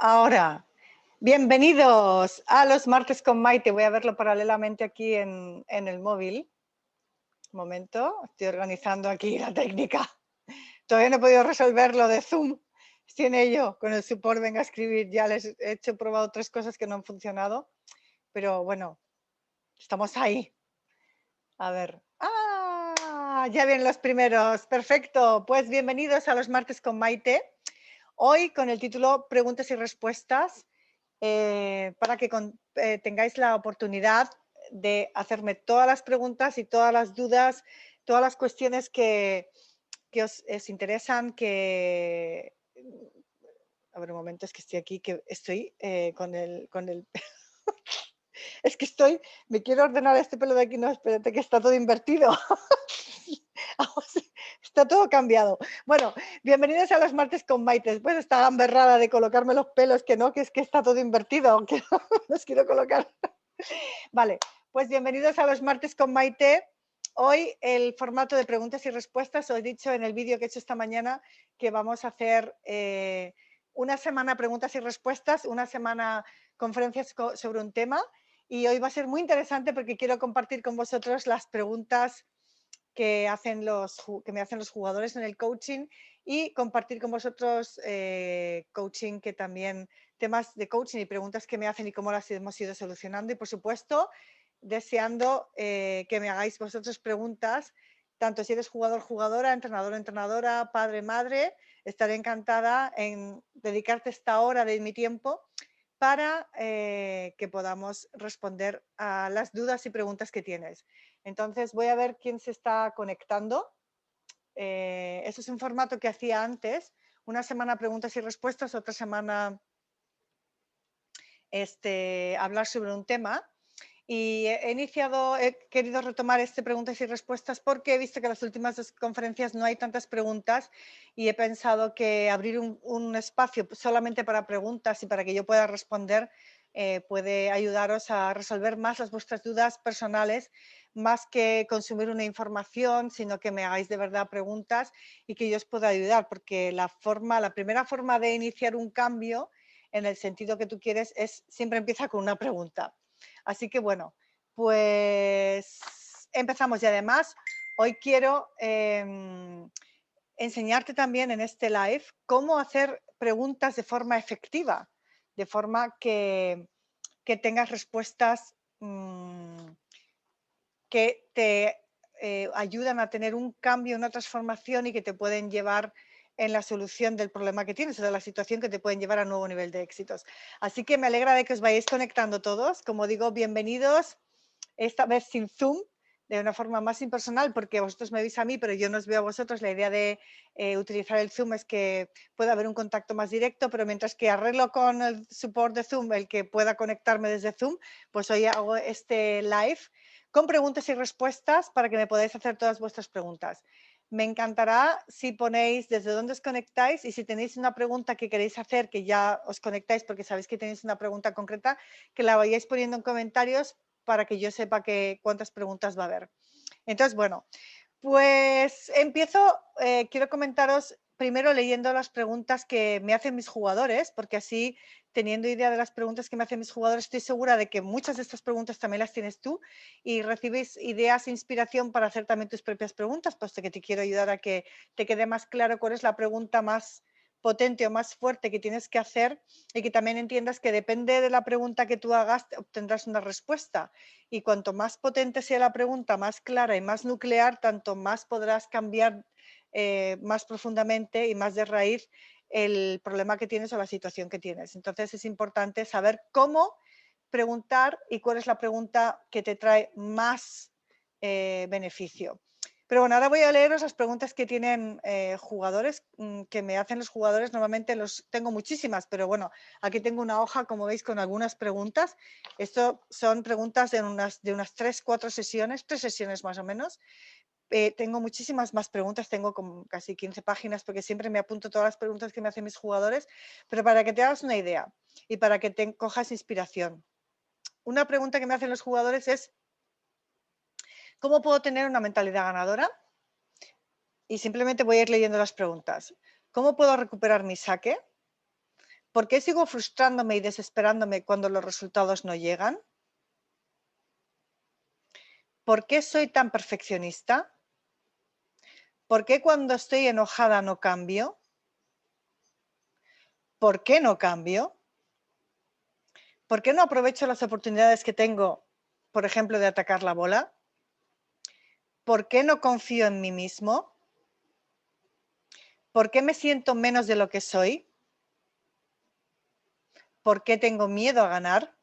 Ahora, bienvenidos a los martes con Maite. Voy a verlo paralelamente aquí en el móvil. Un momento, estoy organizando aquí la técnica. Todavía no he podido resolver lo de Zoom. Estoy en ello, con el support venga a escribir. Ya les he probado 3 cosas que no han funcionado, pero bueno, estamos ahí. A ver. ¡Ah! Ya vienen los primeros. Perfecto. Pues bienvenidos a los martes con Maite. Hoy con el título Preguntas y respuestas. Para que tengáis la oportunidad de hacerme todas las preguntas y todas las dudas, todas las cuestiones que os interesan, A ver, un momento, es que estoy aquí, que estoy con el... Es que me quiero ordenar este pelo de aquí, no, espérate, que está todo invertido. Está todo cambiado. Bueno, bienvenidos a los martes con Maite. Después de esta gamberrada de colocarme los pelos, que no, que es que está todo invertido, que no los quiero colocar. Vale, pues bienvenidos a los martes con Maite. Hoy el formato de preguntas y respuestas. Os he dicho en el vídeo que he hecho esta mañana que vamos a hacer una semana preguntas y respuestas, una semana conferencias sobre un tema. Y hoy va a ser muy interesante porque quiero compartir con vosotros las preguntas que me hacen los jugadores en el coaching y compartir con vosotros coaching que también, temas de coaching y preguntas que me hacen y cómo las hemos ido solucionando. Y por supuesto, deseando que me hagáis vosotros preguntas, tanto si eres jugador, jugadora, entrenador, entrenadora, padre, madre. Estaré encantada en dedicarte esta hora de mi tiempo para que podamos responder a las dudas y preguntas que tienes. Entonces voy a ver quién se está conectando. Eso es un formato que hacía antes, una semana preguntas y respuestas, otra semana hablar sobre un tema. Y he querido retomar preguntas y respuestas porque he visto que en las últimas 2 conferencias no hay tantas preguntas y he pensado que abrir un espacio solamente para preguntas y para que yo pueda responder puede ayudaros a resolver más las vuestras dudas personales, más que consumir una información, sino que me hagáis de verdad preguntas y que yo os pueda ayudar, porque la primera forma de iniciar un cambio en el sentido que tú quieres siempre empieza con una pregunta. Así que bueno, pues empezamos y además hoy quiero enseñarte también en este live cómo hacer preguntas de forma efectiva, de forma que tengas respuestas que te ayudan a tener un cambio, una transformación y que te pueden llevar en la solución del problema que tienes o de la situación, que te pueden llevar a un nuevo nivel de éxitos. Así que me alegra de que os vayáis conectando todos. Como digo, bienvenidos, esta vez sin Zoom, de una forma más impersonal, porque vosotros me veis a mí, pero yo no os veo a vosotros. La idea de utilizar el Zoom es que pueda haber un contacto más directo, pero mientras que arreglo con el support de Zoom el que pueda conectarme desde Zoom, pues hoy hago este live con preguntas y respuestas para que me podáis hacer todas vuestras preguntas. Me encantará si ponéis desde dónde os conectáis y si tenéis una pregunta que queréis hacer, que ya os conectáis porque sabéis que tenéis una pregunta concreta, que la vayáis poniendo en comentarios para que yo sepa cuántas preguntas va a haber. Entonces, bueno, pues empiezo. Quiero comentaros primero leyendo las preguntas que me hacen mis jugadores, porque así, teniendo idea de las preguntas que me hacen mis jugadores, estoy segura de que muchas de estas preguntas también las tienes tú y recibes ideas e inspiración para hacer también tus propias preguntas, puesto que te quiero ayudar a que te quede más claro cuál es la pregunta más potente o más fuerte que tienes que hacer y que también entiendas que depende de la pregunta que tú hagas, obtendrás una respuesta. Y cuanto más potente sea la pregunta, más clara y más nuclear, tanto más podrás cambiar más profundamente y más de raíz el problema que tienes o la situación que tienes. Entonces es importante saber cómo preguntar y cuál es la pregunta que te trae más beneficio. Pero bueno, ahora voy a leeros las preguntas que tienen jugadores, que me hacen los jugadores. Normalmente tengo muchísimas, pero bueno, aquí tengo una hoja, como veis, con algunas preguntas. Esto son preguntas de unas 3 sesiones más o menos. Tengo muchísimas más preguntas, tengo como casi 15 páginas porque siempre me apunto todas las preguntas que me hacen mis jugadores, pero para que te hagas una idea y para que te cojas inspiración. Una pregunta que me hacen los jugadores es: ¿cómo puedo tener una mentalidad ganadora? Y simplemente voy a ir leyendo las preguntas. ¿Cómo puedo recuperar mi saque? ¿Por qué sigo frustrándome y desesperándome cuando los resultados no llegan? ¿Por qué soy tan perfeccionista? ¿Por qué cuando estoy enojada no cambio? ¿Por qué no cambio? ¿Por qué no aprovecho las oportunidades que tengo, por ejemplo, de atacar la bola? ¿Por qué no confío en mí mismo? ¿Por qué me siento menos de lo que soy? ¿Por qué tengo miedo a ganar?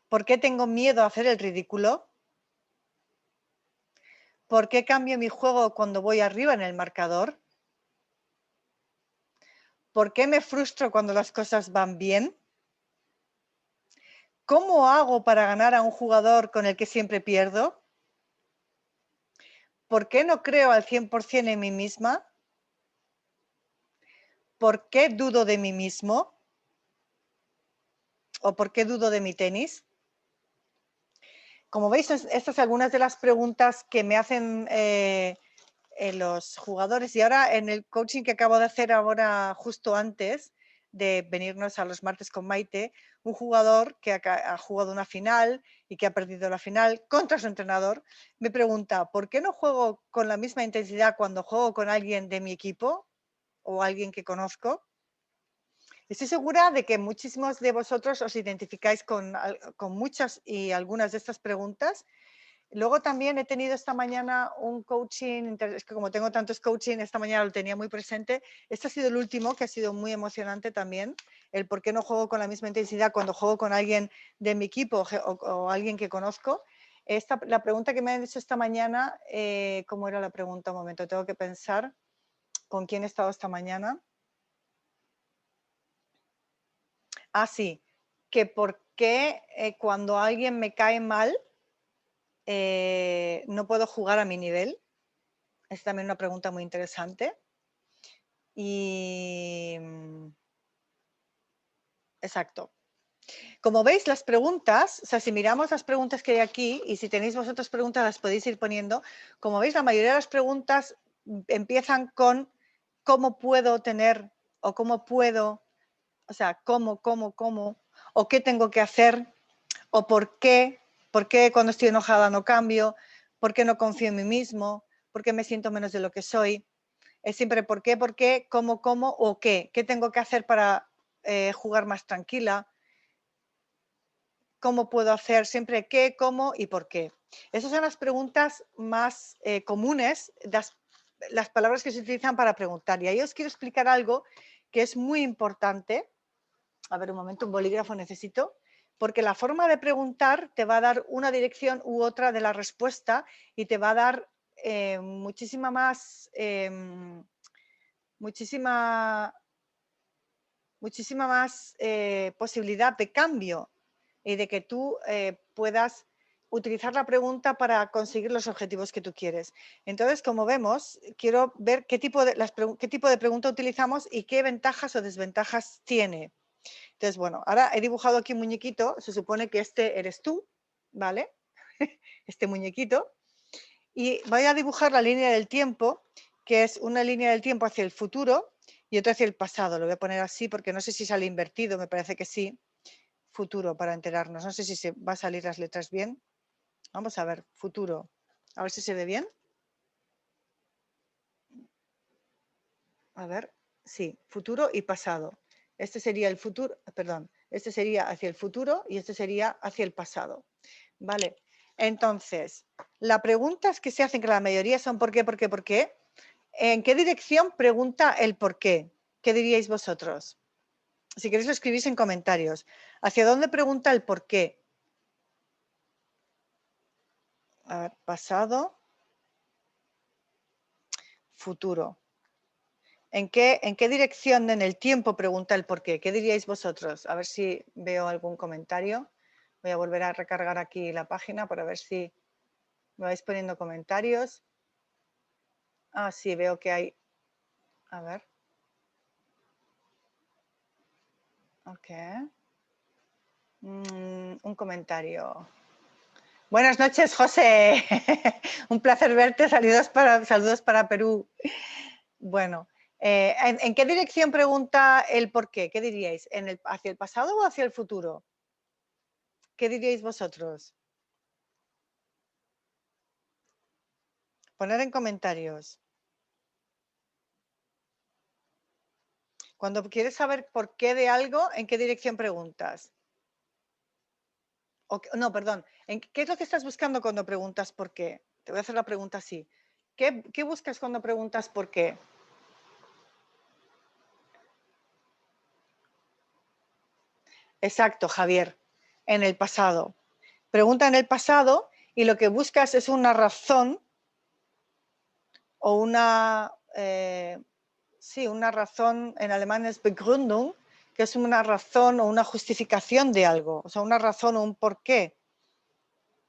¿Por qué tengo miedo a hacer el ridículo? ¿Por qué cambio mi juego cuando voy arriba en el marcador? ¿Por qué me frustro cuando las cosas van bien? ¿Cómo hago para ganar a un jugador con el que siempre pierdo? ¿Por qué no creo al 100% en mí misma? ¿Por qué dudo de mí mismo? ¿O por qué dudo de mi tenis? Como veis, estas son algunas de las preguntas que me hacen los jugadores. Y ahora en el coaching que acabo de hacer ahora justo antes de venirnos a los martes con Maite, un jugador que ha jugado una final y que ha perdido la final contra su entrenador, me pregunta, ¿por qué no juego con la misma intensidad cuando juego con alguien de mi equipo o alguien que conozco? Estoy segura de que muchísimos de vosotros os identificáis con muchas y algunas de estas preguntas. Luego también he tenido esta mañana un coaching, es que como tengo tantos coaching, esta mañana lo tenía muy presente. Este ha sido el último, que ha sido muy emocionante también, el por qué no juego con la misma intensidad cuando juego con alguien de mi equipo o alguien que conozco. La pregunta que me han hecho esta mañana, ¿cómo era la pregunta? Un momento, tengo que pensar con quién he estado esta mañana. Ah, sí, que por qué cuando alguien me cae mal no puedo jugar a mi nivel. Es también una pregunta muy interesante. Y exacto. Como veis, las preguntas, o sea, si miramos las preguntas que hay aquí y si tenéis vosotros preguntas las podéis ir poniendo, como veis, la mayoría de las preguntas empiezan con cómo puedo tener o cómo puedo, o sea, cómo, o qué tengo que hacer, o por qué cuando estoy enojada no cambio, por qué no confío en mí mismo, por qué me siento menos de lo que soy. Es siempre por qué, cómo o qué tengo que hacer para jugar más tranquila, cómo puedo hacer, siempre qué, cómo y por qué. Esas son las preguntas más comunes, las palabras que se utilizan para preguntar. Y ahí os quiero explicar algo que es muy importante. A ver, un momento, un bolígrafo necesito. Porque la forma de preguntar te va a dar una dirección u otra de la respuesta y te va a dar muchísima más posibilidad de cambio y de que tú puedas utilizar la pregunta para conseguir los objetivos que tú quieres. Entonces, como vemos, quiero ver qué tipo de pregunta utilizamos y qué ventajas o desventajas tiene. Entonces, bueno, ahora he dibujado aquí un muñequito, se supone que este eres tú, ¿vale? Este muñequito. Y voy a dibujar la línea del tiempo, que es una línea del tiempo hacia el futuro y otra hacia el pasado. Lo voy a poner así porque no sé si sale invertido, me parece que sí. Futuro, para enterarnos. No sé si se va a salir las letras bien. Vamos a ver, futuro. A ver si se ve bien. A ver, sí, futuro y pasado. Este sería el futuro, perdón, este sería hacia el futuro y este sería hacia el pasado. Vale, entonces, las preguntas que se hacen, que la mayoría son ¿por qué, por qué, por qué? ¿En qué dirección pregunta el por qué? ¿Qué diríais vosotros? Si queréis lo escribís en comentarios. ¿Hacia dónde pregunta el por qué? A ver, pasado, futuro. ¿En qué dirección en el tiempo pregunta el por qué? ¿Qué diríais vosotros? A ver si veo algún comentario. Voy a volver a recargar aquí la página para ver si me vais poniendo comentarios. Ah, sí, veo que hay. A ver. Ok. Un comentario. Buenas noches, José. Un placer verte. Saludos para Perú. Bueno, ¿En qué dirección pregunta el por qué? ¿Qué diríais? ¿Hacia el pasado o hacia el futuro? ¿Qué diríais vosotros? Poner en comentarios. Cuando quieres saber por qué de algo, ¿en qué dirección preguntas? No, perdón. ¿Qué es lo que estás buscando cuando preguntas por qué? Te voy a hacer la pregunta así. ¿Qué buscas cuando preguntas por qué? Exacto, Javier. En el pasado. Pregunta en el pasado y lo que buscas es una razón o una razón, en alemán es Begründung, que es una razón o una justificación de algo, o sea, una razón o un porqué.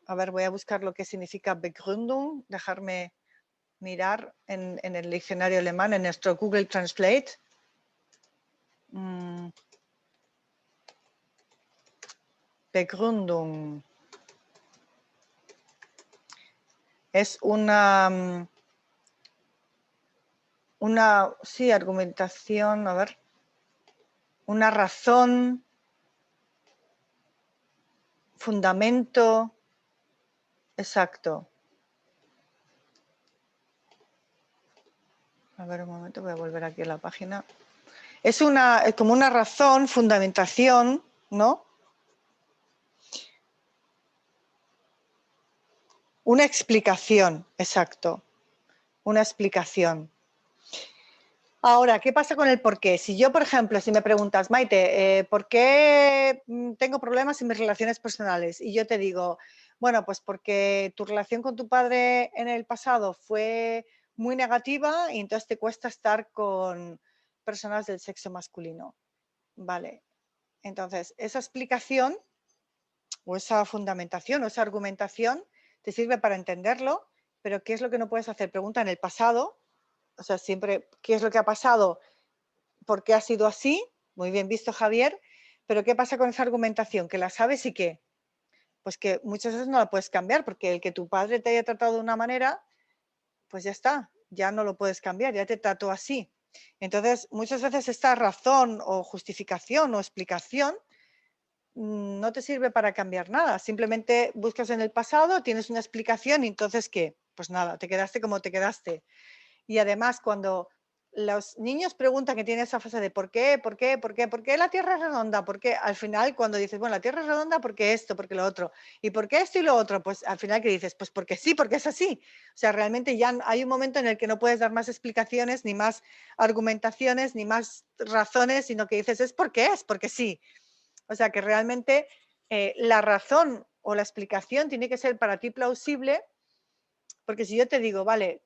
A ver, voy a buscar lo que significa Begründung, dejarme mirar en el diccionario alemán, en nuestro Google Translate. Begründung. Es sí, argumentación, a ver, una razón, fundamento, exacto. A ver, un momento, voy a volver aquí a la página. Es como una razón, fundamentación, ¿no? Una explicación, exacto. Una explicación. Ahora, ¿qué pasa con el por qué? Si yo, por ejemplo, si me preguntas, Maite, ¿por qué tengo problemas en mis relaciones personales? Y yo te digo, bueno, pues porque tu relación con tu padre en el pasado fue muy negativa y entonces te cuesta estar con personas del sexo masculino. Vale. Entonces, esa explicación o esa fundamentación o esa argumentación te sirve para entenderlo, pero ¿qué es lo que no puedes hacer? Pregunta en el pasado, o sea, siempre, ¿qué es lo que ha pasado? ¿Por qué ha sido así? Muy bien visto, Javier, pero ¿qué pasa con esa argumentación? ¿Que la sabes y qué? Pues que muchas veces no la puedes cambiar, porque el que tu padre te haya tratado de una manera, pues ya está, ya no lo puedes cambiar, ya te trató así. Entonces, muchas veces esta razón o justificación o explicación no te sirve para cambiar nada, simplemente buscas en el pasado, tienes una explicación y entonces ¿qué? Pues nada, te quedaste como te quedaste. Y además cuando los niños preguntan que tienen esa fase de ¿por qué? ¿Por qué? ¿Por qué? ¿Por qué la Tierra es redonda? ¿Por qué? Al final cuando dices, bueno, la Tierra es redonda, ¿por qué esto? ¿Por qué lo otro? ¿Y por qué esto y lo otro? Pues al final que dices, pues porque sí, porque es así. O sea, realmente ya hay un momento en el que no puedes dar más explicaciones, ni más argumentaciones, ni más razones, sino que dices, es porque es, porque sí. O sea que realmente la razón o la explicación tiene que ser para ti plausible, porque si yo te digo, vale,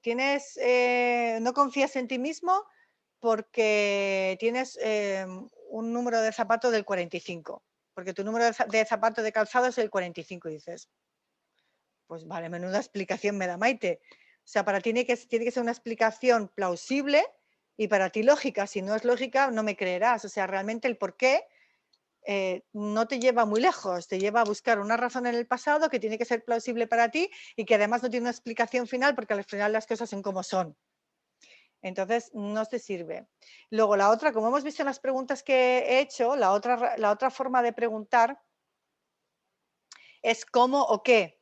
no confías en ti mismo porque tienes un número de zapato del 45, porque tu número de zapato de calzado es el 45, y dices, pues vale, menuda explicación me da Maite. O sea, para ti tiene que ser una explicación plausible y para ti lógica. Si no es lógica, no me creerás. O sea, realmente el por qué no te lleva muy lejos, te lleva a buscar una razón en el pasado que tiene que ser plausible para ti y que además no tiene una explicación final porque al final las cosas son como son. Entonces, no te sirve. Luego, la otra, como hemos visto en las preguntas que he hecho, la otra forma de preguntar es cómo o qué.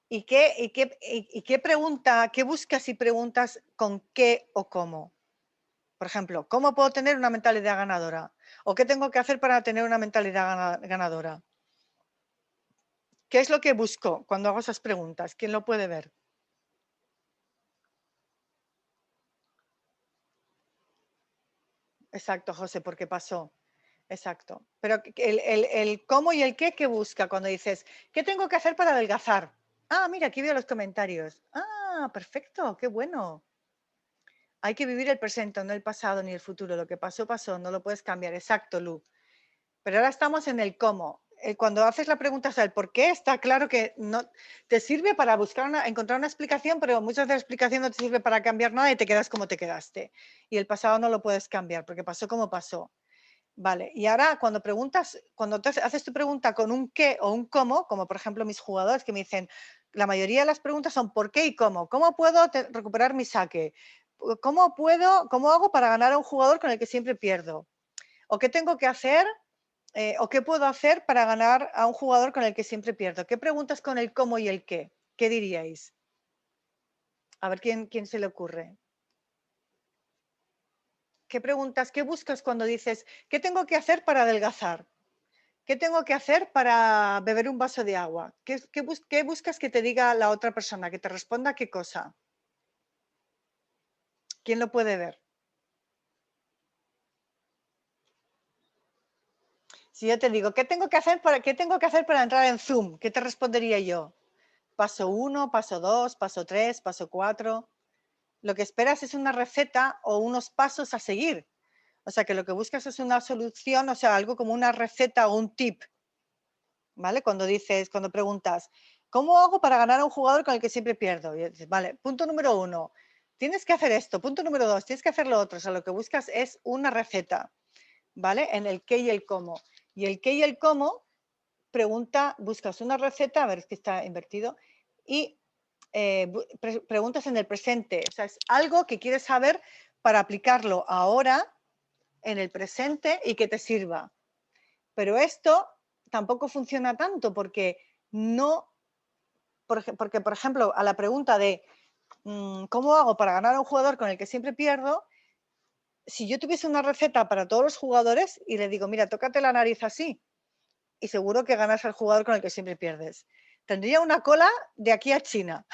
¿Y qué pregunta, qué buscas y preguntas con qué o cómo? Por ejemplo, ¿cómo puedo tener una mentalidad ganadora? ¿O qué tengo que hacer para tener una mentalidad ganadora? ¿Qué es lo que busco cuando hago esas preguntas? ¿Quién lo puede ver? Exacto, José, porque pasó. Exacto. Pero el cómo y el qué busca cuando dices, ¿qué tengo que hacer para adelgazar? Ah, mira, aquí veo los comentarios. Ah, perfecto, qué bueno. Hay que vivir el presente, no el pasado ni el futuro. Lo que pasó, pasó, no lo puedes cambiar. Exacto, Lu. Pero ahora estamos en el cómo. Cuando haces la pregunta sobre el por qué, está claro que no te sirve para encontrar una explicación, pero muchas veces la explicación no te sirve para cambiar nada y te quedas como te quedaste. Y el pasado no lo puedes cambiar porque pasó como pasó. Vale, y ahora cuando haces tu pregunta con un qué o un cómo, como por ejemplo mis jugadores que me dicen, la mayoría de las preguntas son por qué y cómo. ¿Cómo puedo recuperar mi saque? cómo hago para ganar a un jugador con el que siempre pierdo? ¿O qué tengo que hacer? ¿O qué puedo hacer para ganar a un jugador con el que siempre pierdo? ¿Qué preguntas con el cómo y el qué? ¿Qué diríais? A ver quién se le ocurre. ¿Qué preguntas, qué buscas cuando dices, qué tengo que hacer para adelgazar? ¿Qué tengo que hacer para beber un vaso de agua? ¿Qué buscas que te diga la otra persona? Que te responda qué cosa. ¿Quién lo puede ver? Si yo te digo, ¿qué tengo que hacer para entrar en Zoom? ¿Qué te respondería yo? Paso 1, paso 2, paso 3, paso 4. Lo que esperas es una receta o unos pasos a seguir. O sea, que lo que buscas es una solución, o sea, algo como una receta o un tip, ¿vale? Cuando preguntas, ¿cómo hago para ganar a un jugador con el que siempre pierdo? Y dices, vale, punto número 1, tienes que hacer esto. Punto número 2, tienes que hacer lo otro. O sea, lo que buscas es una receta, ¿vale? En el qué y el cómo. Y el qué y el cómo, buscas una receta, a ver, es que está invertido, y preguntas en el presente. O sea, es algo que quieres saber para aplicarlo ahora, en el presente, y que te sirva. Pero esto tampoco funciona tanto porque no, porque por ejemplo, a la pregunta de ¿cómo hago para ganar a un jugador con el que siempre pierdo? Si yo tuviese una receta para todos los jugadores y le digo, mira, tócate la nariz así, y seguro que ganas al jugador con el que siempre pierdes. Tendría una cola de aquí a China.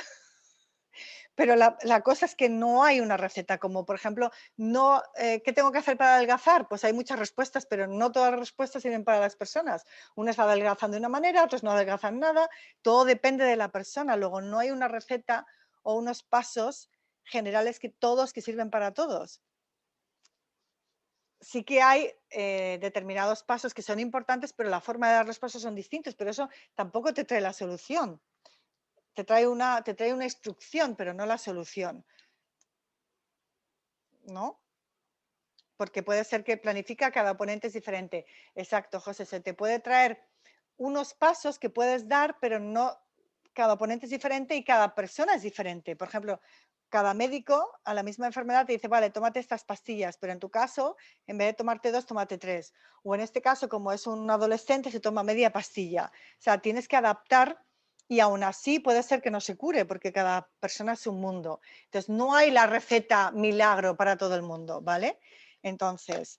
Pero la cosa es que no hay una receta, como por ejemplo, no, ¿qué tengo que hacer para adelgazar? Pues hay muchas respuestas, pero no todas las respuestas sirven para las personas. Unas adelgazan de una manera, otras no adelgazan nada, todo depende de la persona. Luego no hay una receta o unos pasos generales que sirven para todos. Sí que hay determinados pasos que son importantes, pero la forma de dar los pasos son distintos, pero eso tampoco te trae la solución. Te trae una instrucción, pero no la solución, ¿no? Porque puede ser que planifica cada oponente es diferente. Exacto, José, se te puede traer unos pasos que puedes dar, pero no, cada oponente es diferente y cada persona es diferente. Por ejemplo, cada médico a la misma enfermedad te dice, vale, tómate estas pastillas, pero en tu caso, en vez de tomarte 2, tómate 3. O en este caso, como es un adolescente, se toma media pastilla. O sea, tienes que adaptar y aún así puede ser que no se cure, porque cada persona es un mundo. Entonces, no hay la receta milagro para todo el mundo, ¿vale? Entonces,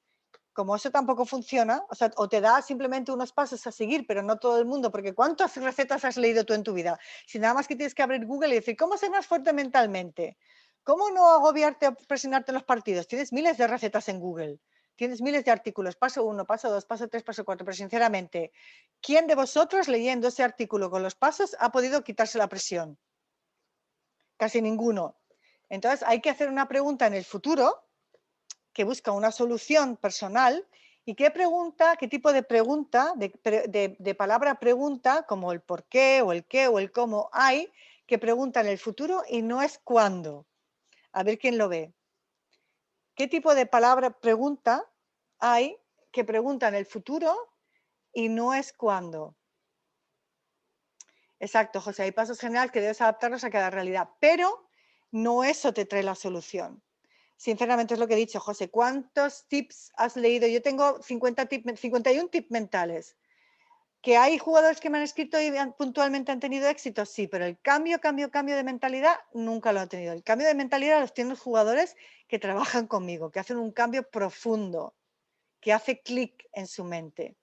como eso tampoco funciona, o sea, o te da simplemente unos pasos a seguir, pero no todo el mundo, porque ¿cuántas recetas has leído tú en tu vida? Si nada más que tienes que abrir Google y decir, ¿cómo ser más fuerte mentalmente? ¿Cómo no agobiarte o presionarte en los partidos? Tienes miles de recetas en Google, tienes miles de artículos, paso 1, paso 2, paso 3, paso 4, pero sinceramente, ¿quién de vosotros leyendo ese artículo con los pasos ha podido quitarse la presión? Casi ninguno. Entonces hay que hacer una pregunta en el futuro que busca una solución personal y qué tipo de pregunta, de palabra pregunta, como el por qué o el qué o el cómo hay, que pregunta en el futuro y no es cuándo. A ver quién lo ve. ¿Qué tipo de palabra pregunta hay que pregunta en el futuro y no es cuándo? Exacto, José, hay pasos generales que debes adaptarlos a cada realidad, pero no eso te trae la solución. Sinceramente es lo que he dicho, José. ¿Cuántos tips has leído? Yo tengo 51 tips mentales. ¿Que hay jugadores que me han escrito y puntualmente han tenido éxito? Sí, pero el cambio de mentalidad nunca lo han tenido. El cambio de mentalidad los tienen los jugadores que trabajan conmigo, que hacen un cambio profundo, que hace clic en su mente.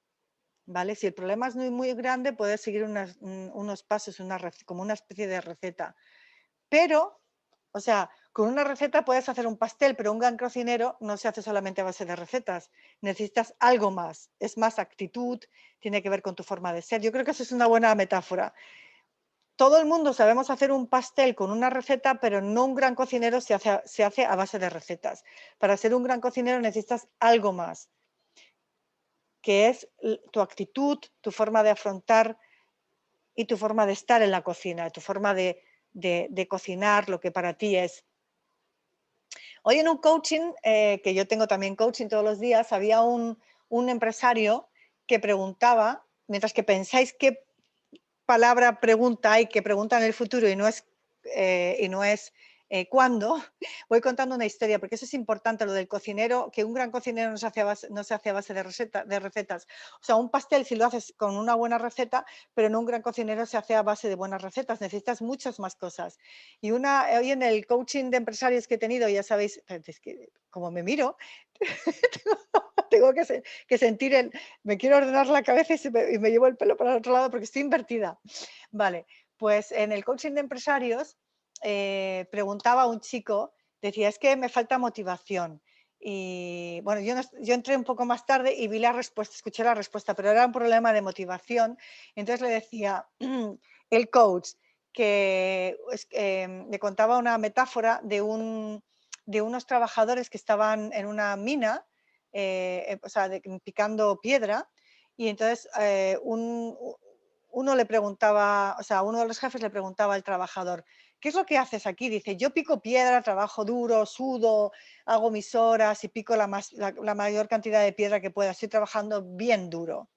¿Vale? Si el problema es muy, muy grande, puedes seguir unos pasos, como una especie de receta. Pero, o sea, con una receta puedes hacer un pastel, pero un gran cocinero no se hace solamente a base de recetas. Necesitas algo más. Es más actitud, tiene que ver con tu forma de ser. Yo creo que eso es una buena metáfora. Todo el mundo sabemos hacer un pastel con una receta, pero no un gran cocinero se hace a base de recetas. Para ser un gran cocinero necesitas algo más, que es tu actitud, tu forma de afrontar y tu forma de estar en la cocina, tu forma de cocinar lo que para ti es. Hoy en un coaching, que yo tengo también coaching todos los días, había un empresario que preguntaba, mientras que pensáis qué palabra pregunta hay que pregunta en el futuro y no es cuándo, voy contando una historia, porque eso es importante, lo del cocinero, que un gran cocinero no se hace a base de recetas. O sea, un pastel si lo haces con una buena receta, pero no un gran cocinero se hace a base de buenas recetas, necesitas muchas más cosas. Y hoy en el coaching de empresarios que he tenido, ya sabéis, es que como me miro, tengo que sentir me quiero ordenar la cabeza y me llevo el pelo para el otro lado porque estoy invertida. Vale, pues en el coaching de empresarios preguntaba a un chico, decía, es que me falta motivación. Y bueno, yo entré un poco más tarde y vi la respuesta, escuché la respuesta, pero era un problema de motivación. Entonces le decía el coach que le contaba una metáfora de unos trabajadores que estaban en una mina, o sea, picando piedra, y entonces uno le preguntaba, o sea, uno de los jefes le preguntaba al trabajador, ¿qué es lo que haces aquí? Dice, yo pico piedra, trabajo duro, sudo, hago mis horas y pico la mayor cantidad de piedra que pueda. Estoy trabajando bien duro.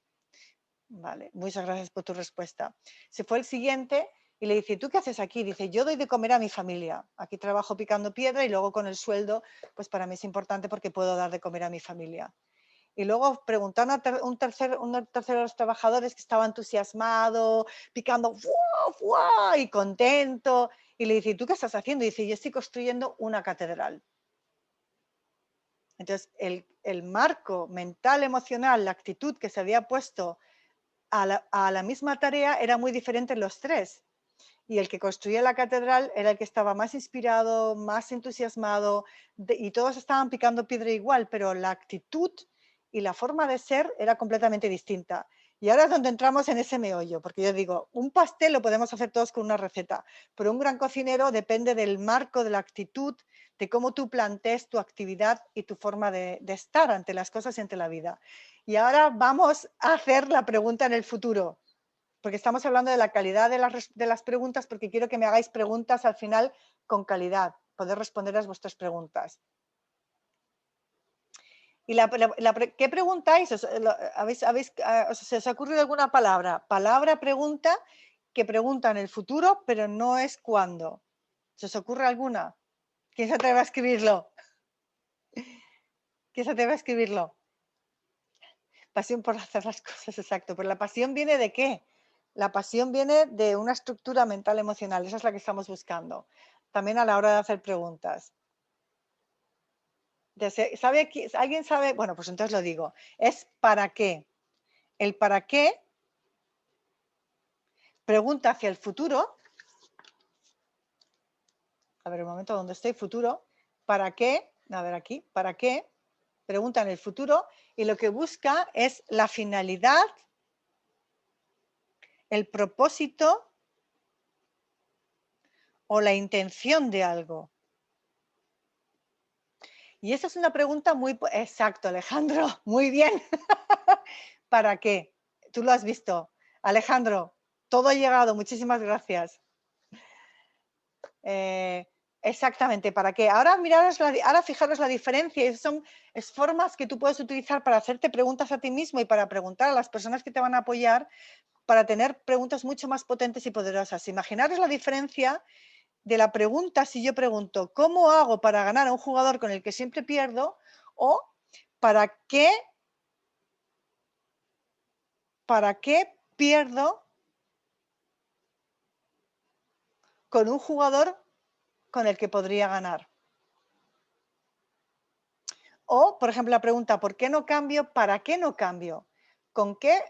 Vale, muchas gracias por tu respuesta. Se fue el siguiente y le dice, ¿tú qué haces aquí? Dice, yo doy de comer a mi familia. Aquí trabajo picando piedra y luego con el sueldo, pues para mí es importante porque puedo dar de comer a mi familia. Y luego preguntaron a un tercero de los trabajadores que estaba entusiasmado, picando ¡fua, fua! Y contento. Y le dice, ¿tú qué estás haciendo? Y dice, yo estoy construyendo una catedral. Entonces, el marco mental, emocional, la actitud que se había puesto a la misma tarea era muy diferente en los tres. Y el que construía la catedral era el que estaba más inspirado, más entusiasmado, y todos estaban picando piedra igual, pero la actitud y la forma de ser era completamente distinta. Y ahora es donde entramos en ese meollo, porque yo digo, un pastel lo podemos hacer todos con una receta, pero un gran cocinero depende del marco, de la actitud, de cómo tú plantees tu actividad y tu forma de estar ante las cosas y ante la vida. Y ahora vamos a hacer la pregunta en el futuro, porque estamos hablando de la calidad de las preguntas, porque quiero que me hagáis preguntas al final con calidad, poder responder a vuestras preguntas. ¿Y qué preguntáis? ¿Se os ha ocurrido alguna palabra? Palabra, pregunta, que pregunta en el futuro, pero no es cuándo. ¿Se os ocurre alguna? ¿Quién se atreve a escribirlo? ¿Quién se atreve a escribirlo? Pasión por hacer las cosas, exacto. Pero la pasión viene ¿de qué? La pasión viene de una estructura mental emocional. Esa es la que estamos buscando. También a la hora de hacer preguntas. ¿Alguien sabe? Bueno, pues entonces lo digo. Es ¿para qué? El para qué pregunta hacia el futuro. A ver, un momento, ¿dónde estoy? Futuro. ¿Para qué? A ver aquí. ¿Para qué? Pregunta en el futuro. Y lo que busca es la finalidad, el propósito o la intención de algo. Y esa es una pregunta muy... Exacto, Alejandro. Muy bien. ¿Para qué? Tú lo has visto. Alejandro, todo ha llegado. Muchísimas gracias. Exactamente, ¿para qué? Ahora ahora fijaros la diferencia. Son formas que tú puedes utilizar para hacerte preguntas a ti mismo y para preguntar a las personas que te van a apoyar, para tener preguntas mucho más potentes y poderosas. Imaginaros la diferencia de la pregunta si yo pregunto, ¿cómo hago para ganar a un jugador con el que siempre pierdo? O ¿para qué pierdo con un jugador con el que podría ganar? O, por ejemplo, la pregunta, ¿por qué no cambio? ¿Para qué no cambio? ¿Con qué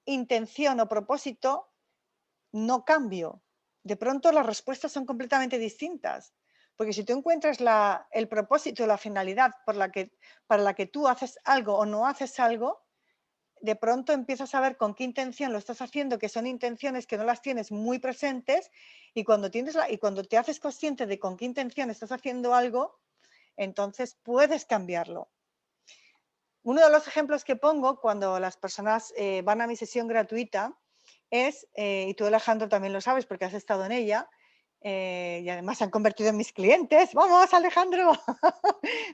intención o propósito no cambio? De pronto las respuestas son completamente distintas. Porque si tú encuentras el propósito, la finalidad para la que tú haces algo o no haces algo, de pronto empiezas a ver con qué intención lo estás haciendo, que son intenciones que no las tienes muy presentes, y cuando te haces consciente de con qué intención estás haciendo algo, entonces puedes cambiarlo. Uno de los ejemplos que pongo cuando las personas van a mi sesión gratuita es, y tú Alejandro también lo sabes porque has estado en ella, y además se han convertido en mis clientes. ¡Vamos, Alejandro!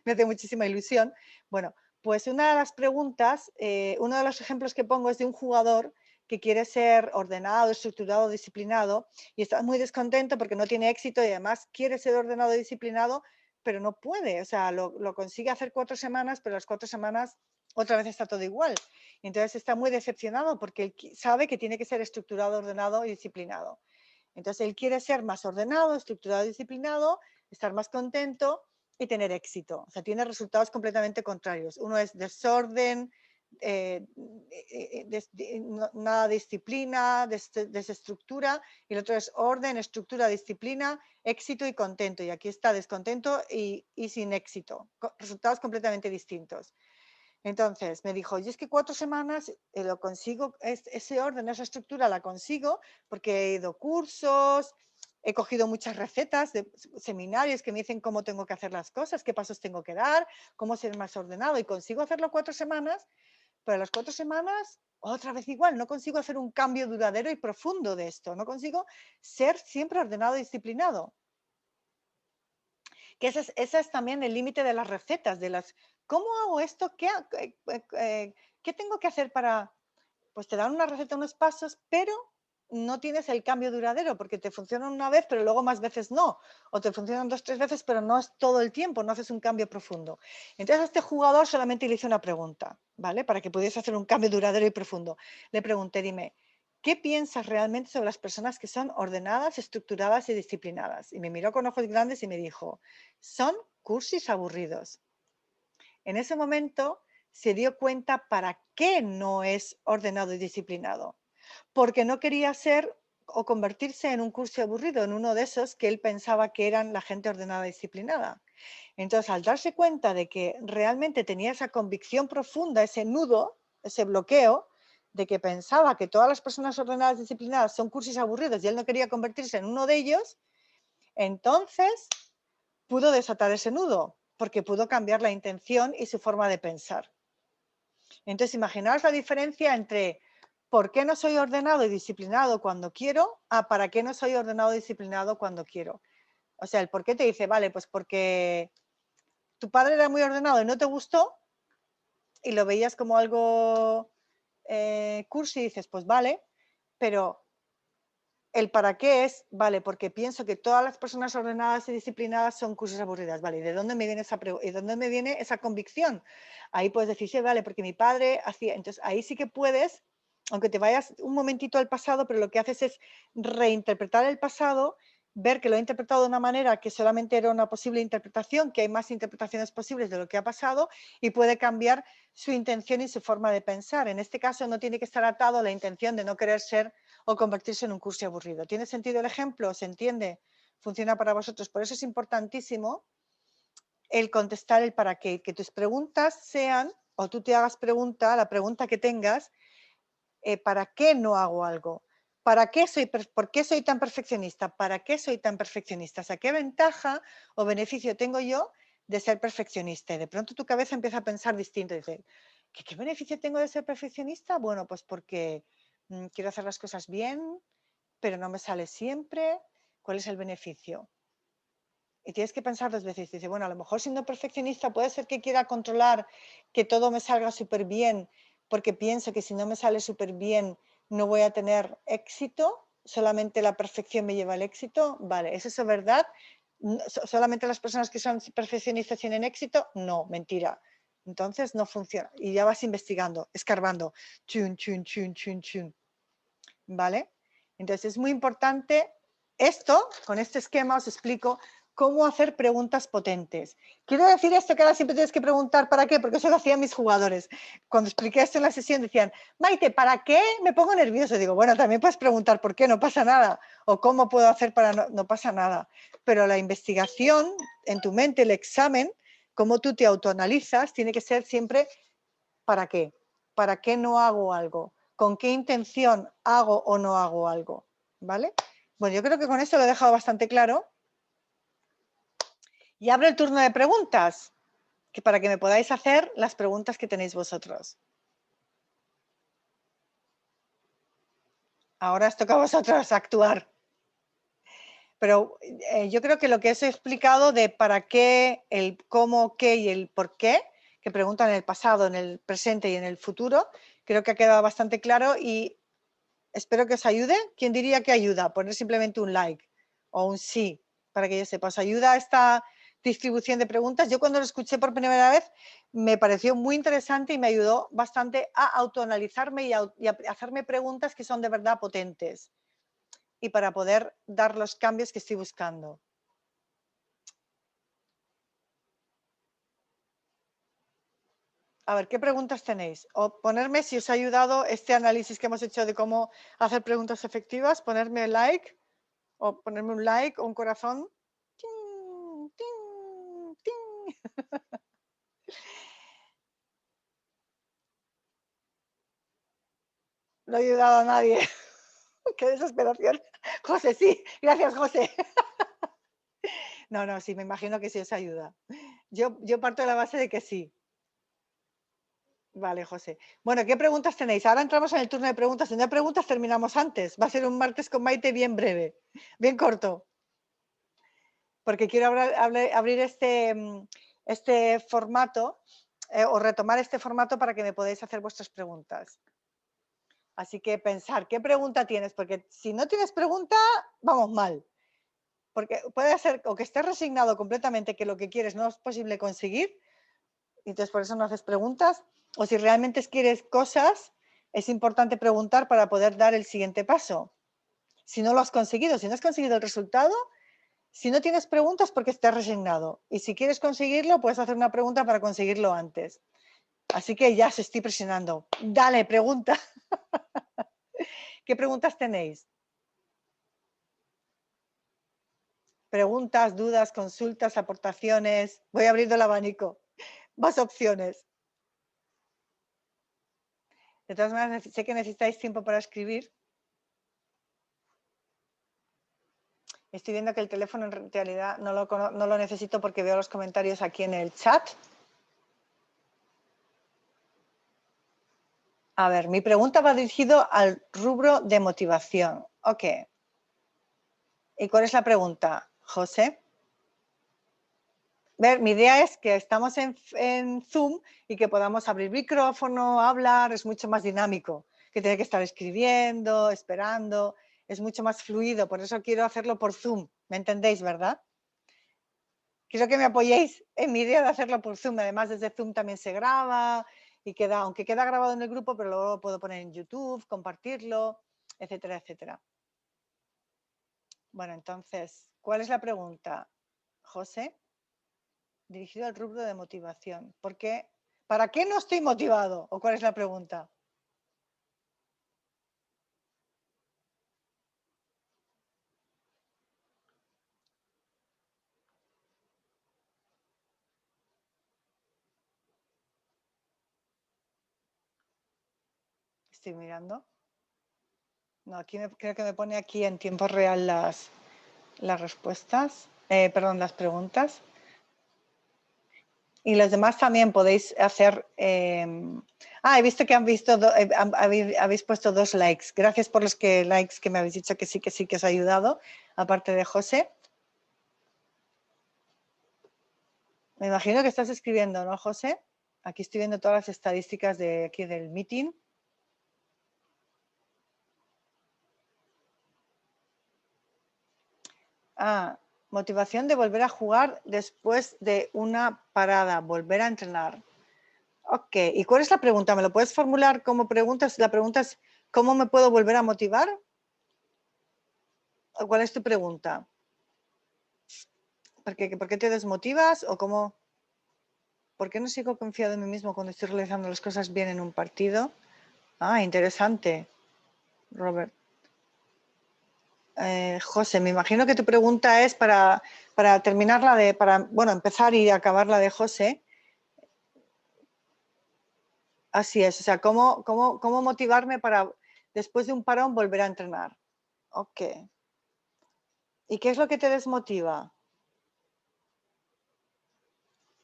Me hace muchísima ilusión. Bueno, pues una de las preguntas, uno de los ejemplos que pongo es de un jugador que quiere ser ordenado, estructurado, disciplinado y está muy descontento porque no tiene éxito y además quiere ser ordenado y disciplinado, pero no puede. O sea, lo consigue hacer 4 semanas, pero las 4 semanas otra vez está todo igual. Y entonces está muy decepcionado porque él sabe que tiene que ser estructurado, ordenado y disciplinado. Entonces él quiere ser más ordenado, estructurado y disciplinado, estar más contento y tener éxito. O sea, tiene resultados completamente contrarios. Uno es desorden, nada de disciplina, desestructura, y el otro es orden, estructura, disciplina, éxito y contento. Y aquí está descontento y sin éxito. Resultados completamente distintos. Entonces me dijo, yo es que 4 semanas lo consigo, ese orden, esa estructura la consigo porque he ido a cursos, he cogido muchas recetas de seminarios que me dicen cómo tengo que hacer las cosas, qué pasos tengo que dar, cómo ser más ordenado y consigo hacerlo 4 semanas, pero a las 4 semanas otra vez igual, no consigo hacer un cambio duradero y profundo de esto, no consigo ser siempre ordenado y disciplinado. Que ese es también el límite de las recetas, de las, ¿cómo hago esto? ¿Qué tengo que hacer para, pues te dan una receta, unos pasos, pero no tienes el cambio duradero, porque te funcionan una vez, pero luego más veces no, o te funcionan 2, 3 veces, pero no es todo el tiempo, no haces un cambio profundo. Entonces a este jugador solamente le hice una pregunta, ¿vale? Para que pudiese hacer un cambio duradero y profundo. Le pregunté, dime, ¿qué piensas realmente sobre las personas que son ordenadas, estructuradas y disciplinadas? Y me miró con ojos grandes y me dijo, son cursis aburridos. En ese momento se dio cuenta para qué no es ordenado y disciplinado. Porque no quería ser o convertirse en un cursi aburrido, en uno de esos que él pensaba que eran la gente ordenada y disciplinada. Entonces, al darse cuenta de que realmente tenía esa convicción profunda, ese nudo, ese bloqueo, de que pensaba que todas las personas ordenadas y disciplinadas son cursis aburridos y él no quería convertirse en uno de ellos, entonces pudo desatar ese nudo, porque pudo cambiar la intención y su forma de pensar. Entonces, imaginaos la diferencia entre por qué no soy ordenado y disciplinado cuando quiero a para qué no soy ordenado y disciplinado cuando quiero. O sea, el por qué te dice, vale, pues porque tu padre era muy ordenado y no te gustó y lo veías como algo cursi y dices, pues vale, pero el para qué es, vale, porque pienso que todas las personas ordenadas y disciplinadas son cursis aburridas, vale, ¿de dónde me viene ¿de dónde me viene esa convicción? Ahí puedes decir, sí, vale, porque mi padre hacía, entonces ahí sí que puedes, aunque te vayas un momentito al pasado, pero lo que haces es reinterpretar el pasado, ver que lo he interpretado de una manera que solamente era una posible interpretación, que hay más interpretaciones posibles de lo que ha pasado y puede cambiar su intención y su forma de pensar. En este caso no tiene que estar atado a la intención de no querer ser o convertirse en un cursi aburrido. ¿Tiene sentido el ejemplo? ¿Se entiende? ¿Funciona para vosotros? Por eso es importantísimo el contestar el para qué, que tus preguntas sean, o tú te hagas pregunta, la pregunta que tengas, ¿para qué no hago algo? ¿Por qué soy tan perfeccionista? ¿Para qué soy tan perfeccionista? O sea, ¿qué ventaja o beneficio tengo yo de ser perfeccionista? Y de pronto tu cabeza empieza a pensar distinto. Dice, ¿qué beneficio tengo de ser perfeccionista? Bueno, pues porque quiero hacer las cosas bien, pero no me sale siempre. ¿Cuál es el beneficio? Y tienes que pensar 2 veces. Dice, bueno, a lo mejor siendo perfeccionista puede ser que quiera controlar que todo me salga súper bien, porque pienso que si no me sale súper bien no voy a tener éxito, solamente la perfección me lleva al éxito. Vale, ¿es eso verdad? ¿Solamente las personas que son perfeccionistas tienen éxito? No, mentira. Entonces no funciona. Y ya vas investigando, escarbando. Chun, chun, chun, chun, chun. ¿Vale? Entonces es muy importante esto, con este esquema os explico cómo hacer preguntas potentes. Quiero decir esto que ahora siempre tienes que preguntar ¿para qué? Porque eso lo hacían mis jugadores. Cuando expliqué esto en la sesión decían, Maite, ¿para qué me pongo nervioso? Digo, bueno, también puedes preguntar ¿por qué? No pasa nada. O ¿cómo puedo hacer para no pasa nada? Pero la investigación en tu mente, el examen, cómo tú te autoanalizas, tiene que ser siempre ¿para qué? ¿Para qué no hago algo? ¿Con qué intención hago o no hago algo? ¿Vale? Bueno, yo creo que con esto lo he dejado bastante claro. Y abro el turno de preguntas, que para que me podáis hacer las preguntas que tenéis vosotros. Ahora os toca a vosotros actuar. Pero yo creo que lo que os he explicado de para qué, el cómo, qué y el por qué, que preguntan en el pasado, en el presente y en el futuro, creo que ha quedado bastante claro y Espero que os ayude. ¿Quién diría que ayuda? Poner simplemente un like o un sí, para que yo sepa. ¿Os ayuda esta distribución de preguntas? Yo cuando lo escuché por primera vez me pareció muy interesante y me ayudó bastante a autoanalizarme y a hacerme preguntas que son de verdad potentes y para poder dar los cambios que estoy buscando. A ver, ¿qué preguntas tenéis? O ponerme si os ha ayudado este análisis que hemos hecho de cómo hacer preguntas efectivas, ponerme like o ponerme un like o un corazón. ¡Ting! ¡Ting! ¡Ting! No he ayudado a nadie. ¡Qué desesperación! José, sí. Gracias, José. No, no, sí, me imagino que sí os ayuda. Yo parto de la base de que sí. Vale, José. Bueno, ¿qué preguntas tenéis? Ahora entramos en el turno de preguntas. Si no hay preguntas, terminamos antes. Va a ser un martes con Maite bien breve, bien corto. Porque quiero abrir este formato o retomar este formato para que me podáis hacer vuestras preguntas. Así que pensar, ¿qué pregunta tienes? Porque si no tienes pregunta, vamos mal. Porque puede ser o que estés resignado completamente que lo que quieres no es posible conseguir, y entonces por eso no haces preguntas, o si realmente quieres cosas, es importante preguntar para poder dar el siguiente paso. Si no lo has conseguido, si no has conseguido el resultado, si no tienes preguntas, porque estás resignado. Y si quieres conseguirlo, puedes hacer una pregunta para conseguirlo antes. Así que ya se estoy presionando. Dale, pregunta. ¿Qué preguntas tenéis? Preguntas, dudas, consultas, aportaciones. Voy abriendo el abanico. Más opciones. De todas maneras, sé que necesitáis tiempo para escribir. Estoy viendo que el teléfono en realidad no lo necesito porque veo los comentarios aquí en el chat. A ver, mi pregunta va dirigido al rubro de motivación. Ok. ¿Y cuál es la pregunta, José? Mi idea es que estamos en Zoom y que podamos abrir micrófono, hablar, es mucho más dinámico que tener que estar escribiendo, esperando, es mucho más fluido, por eso quiero hacerlo por Zoom, ¿me entendéis, verdad? Quiero que me apoyéis en mi idea de hacerlo por Zoom, además desde Zoom también se graba y aunque queda grabado en el grupo, pero luego lo puedo poner en YouTube, compartirlo, etcétera, etcétera. Bueno, entonces, ¿cuál es la pregunta, José? Dirigido al rubro de motivación. ¿Por qué? ¿Para qué no estoy motivado? ¿O cuál es la pregunta? Estoy mirando. No, aquí creo que me pone aquí en tiempo real las respuestas, perdón, las preguntas. Y los demás también podéis hacer... he visto que habéis puesto 2 likes. Gracias por los likes que me habéis dicho que sí que os ha ayudado, aparte de José. Me imagino que estás escribiendo, ¿no, José? Aquí estoy viendo todas las estadísticas de aquí del meeting. Motivación de volver a jugar después de una parada, volver a entrenar. Ok, ¿y cuál es la pregunta? ¿Me lo puedes formular como pregunta? La pregunta es, ¿cómo me puedo volver a motivar? ¿O cuál es tu pregunta? ¿Por qué te desmotivas? ¿O cómo? ¿Por qué no sigo confiado en mí mismo cuando estoy realizando las cosas bien en un partido? Interesante, Robert. José, me imagino que tu pregunta es para terminarla empezar y acabar la de José. Así es, o sea, ¿cómo motivarme para después de un parón volver a entrenar? Ok. ¿Y qué es lo que te desmotiva?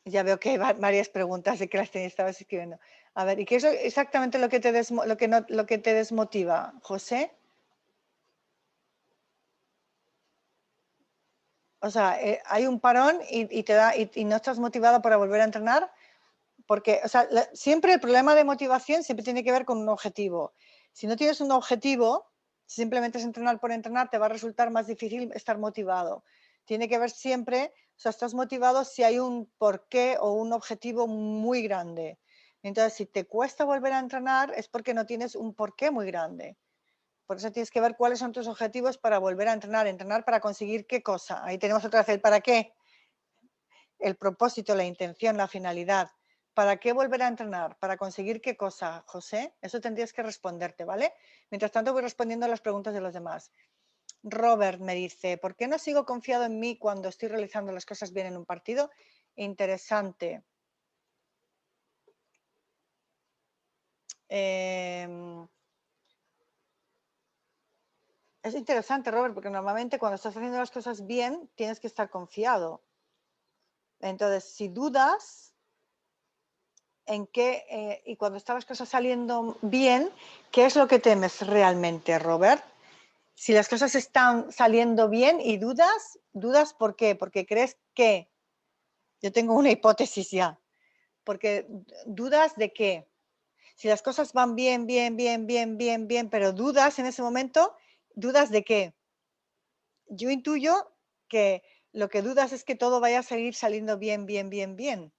Ya veo que hay varias preguntas de que las estabas escribiendo. A ver, ¿y qué es exactamente lo que te desmotiva, José? O sea, hay un parón y no estás motivado para volver a entrenar, porque, o sea, siempre el problema de motivación siempre tiene que ver con un objetivo. Si no tienes un objetivo, Si simplemente es entrenar por entrenar, te va a resultar más difícil estar motivado. Tiene que ver siempre, o sea, estás motivado si hay un porqué o un objetivo muy grande. Entonces, si te cuesta volver a entrenar, es porque no tienes un porqué muy grande. Por eso tienes que ver cuáles son tus objetivos para volver a entrenar. Entrenar para conseguir qué cosa. Ahí tenemos otra vez el para qué, el propósito, la intención, la finalidad. ¿Para qué volver a entrenar? ¿Para conseguir qué cosa, José? Eso tendrías que responderte, ¿vale? Mientras tanto voy respondiendo a las preguntas de los demás. Robert me dice, ¿por qué no sigo confiado en mí cuando estoy realizando las cosas bien en un partido? Interesante. Es interesante, Robert, porque normalmente cuando estás haciendo las cosas bien, tienes que estar confiado. Entonces, si dudas en qué, y cuando están las cosas saliendo bien, ¿qué es lo que temes realmente, Robert? Si las cosas están saliendo bien y dudas, ¿dudas por qué? Porque crees que, yo tengo una hipótesis ya, porque dudas de qué. Si las cosas van bien, bien, bien, bien, bien, bien, pero dudas en ese momento, ¿dudas de qué? Yo intuyo que lo que dudas es que todo vaya a seguir saliendo bien, bien, bien, bien.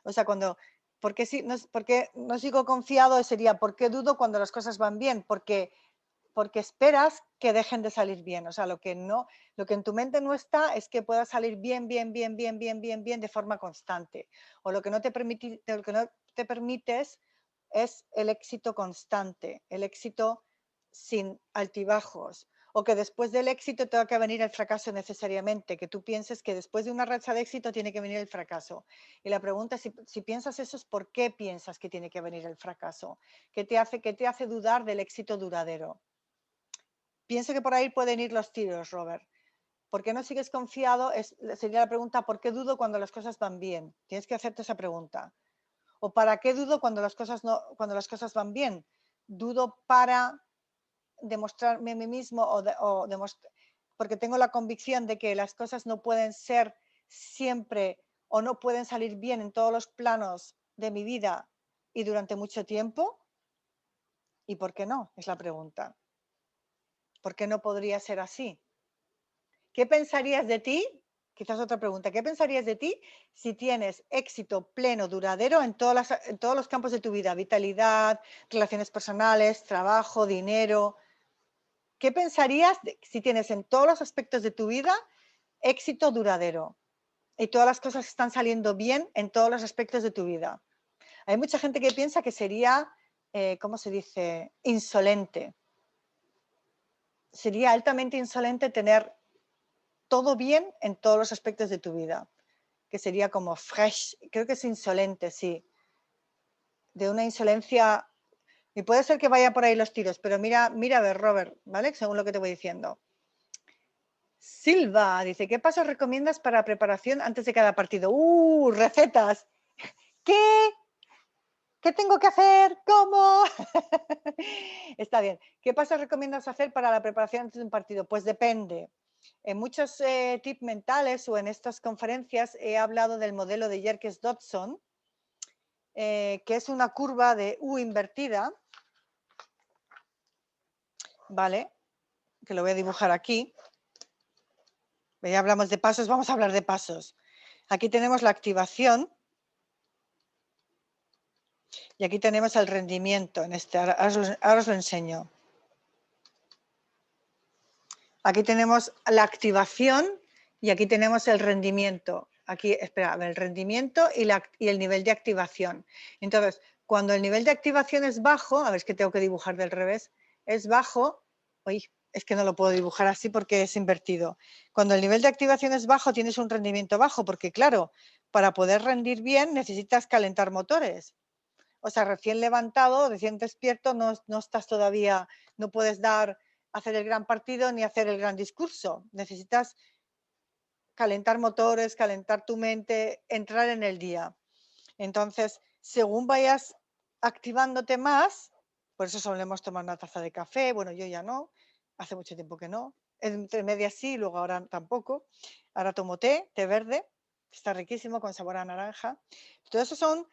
O sea, ¿por qué no sigo confiado? Sería, ¿por qué dudo cuando las cosas van bien? Porque esperas que dejen de salir bien. O sea, lo que en tu mente no está es que pueda salir bien, bien, bien, bien, bien, bien, bien de forma constante. O lo que no te permites es el éxito constante, el éxito sin altibajos. O que después del éxito tenga que venir el fracaso necesariamente, que tú pienses que después de una racha de éxito tiene que venir el fracaso. Y la pregunta es, si piensas eso, es ¿por qué piensas que tiene que venir el fracaso? ¿Qué te hace dudar del éxito duradero? Pienso que por ahí pueden ir los tiros, Robert. ¿Por qué no sigues confiado? Sería la pregunta, ¿por qué dudo cuando las cosas van bien? Tienes que hacerte esa pregunta. ¿O para qué dudo cuando las cosas van bien? ¿Dudo para demostrarme a mí mismo porque tengo la convicción de que las cosas no pueden ser siempre o no pueden salir bien en todos los planos de mi vida y durante mucho tiempo? ¿Y por qué no? Es la pregunta. ¿Por qué no podría ser así? ¿Qué pensarías de ti? Quizás otra pregunta. ¿Qué pensarías de ti si tienes éxito pleno, duradero en todos los campos de tu vida? Vitalidad, relaciones personales, trabajo, dinero. ¿Qué pensarías si tienes en todos los aspectos de tu vida éxito duradero y todas las cosas están saliendo bien en todos los aspectos de tu vida? Hay mucha gente que piensa que sería, ¿cómo se dice?, insolente. Sería altamente insolente tener todo bien en todos los aspectos de tu vida, que sería como fresh, creo que es insolente, sí, de una insolencia, y puede ser que vaya por ahí los tiros, pero mira a ver, Robert, ¿vale? Según lo que te voy diciendo. Silva dice, ¿qué pasos recomiendas para preparación antes de cada partido? Recetas. ¿Qué? ¿Qué tengo que hacer? ¿Cómo? Está bien. ¿Qué pasos recomiendas hacer para la preparación antes de un partido? Pues depende. En muchos tips mentales o en estas conferencias he hablado del modelo de Yerkes-Dodson, que es una curva de U invertida, ¿vale? Que lo voy a dibujar aquí. Ya hablamos de pasos, vamos a hablar de pasos. Aquí tenemos la activación y aquí tenemos el rendimiento. Ahora os lo enseño. Aquí tenemos la activación y aquí tenemos el rendimiento. Aquí, espera, el rendimiento y el nivel de activación. Entonces, cuando el nivel de activación es bajo, a ver, es que tengo que dibujar del revés, es bajo, uy, es que no lo puedo dibujar así porque es invertido. Cuando el nivel de activación es bajo, tienes un rendimiento bajo, porque claro, para poder rendir bien necesitas calentar motores. O sea, recién levantado, recién despierto, no estás todavía, no puedes hacer el gran partido ni hacer el gran discurso. Necesitas calentar motores, calentar tu mente, entrar en el día. Entonces, según vayas activándote más, por eso solemos tomar una taza de café, bueno, yo ya no, hace mucho tiempo que no, entre medias sí, luego ahora tampoco. Ahora tomo té verde, que está riquísimo, con sabor a naranja. Todo eso son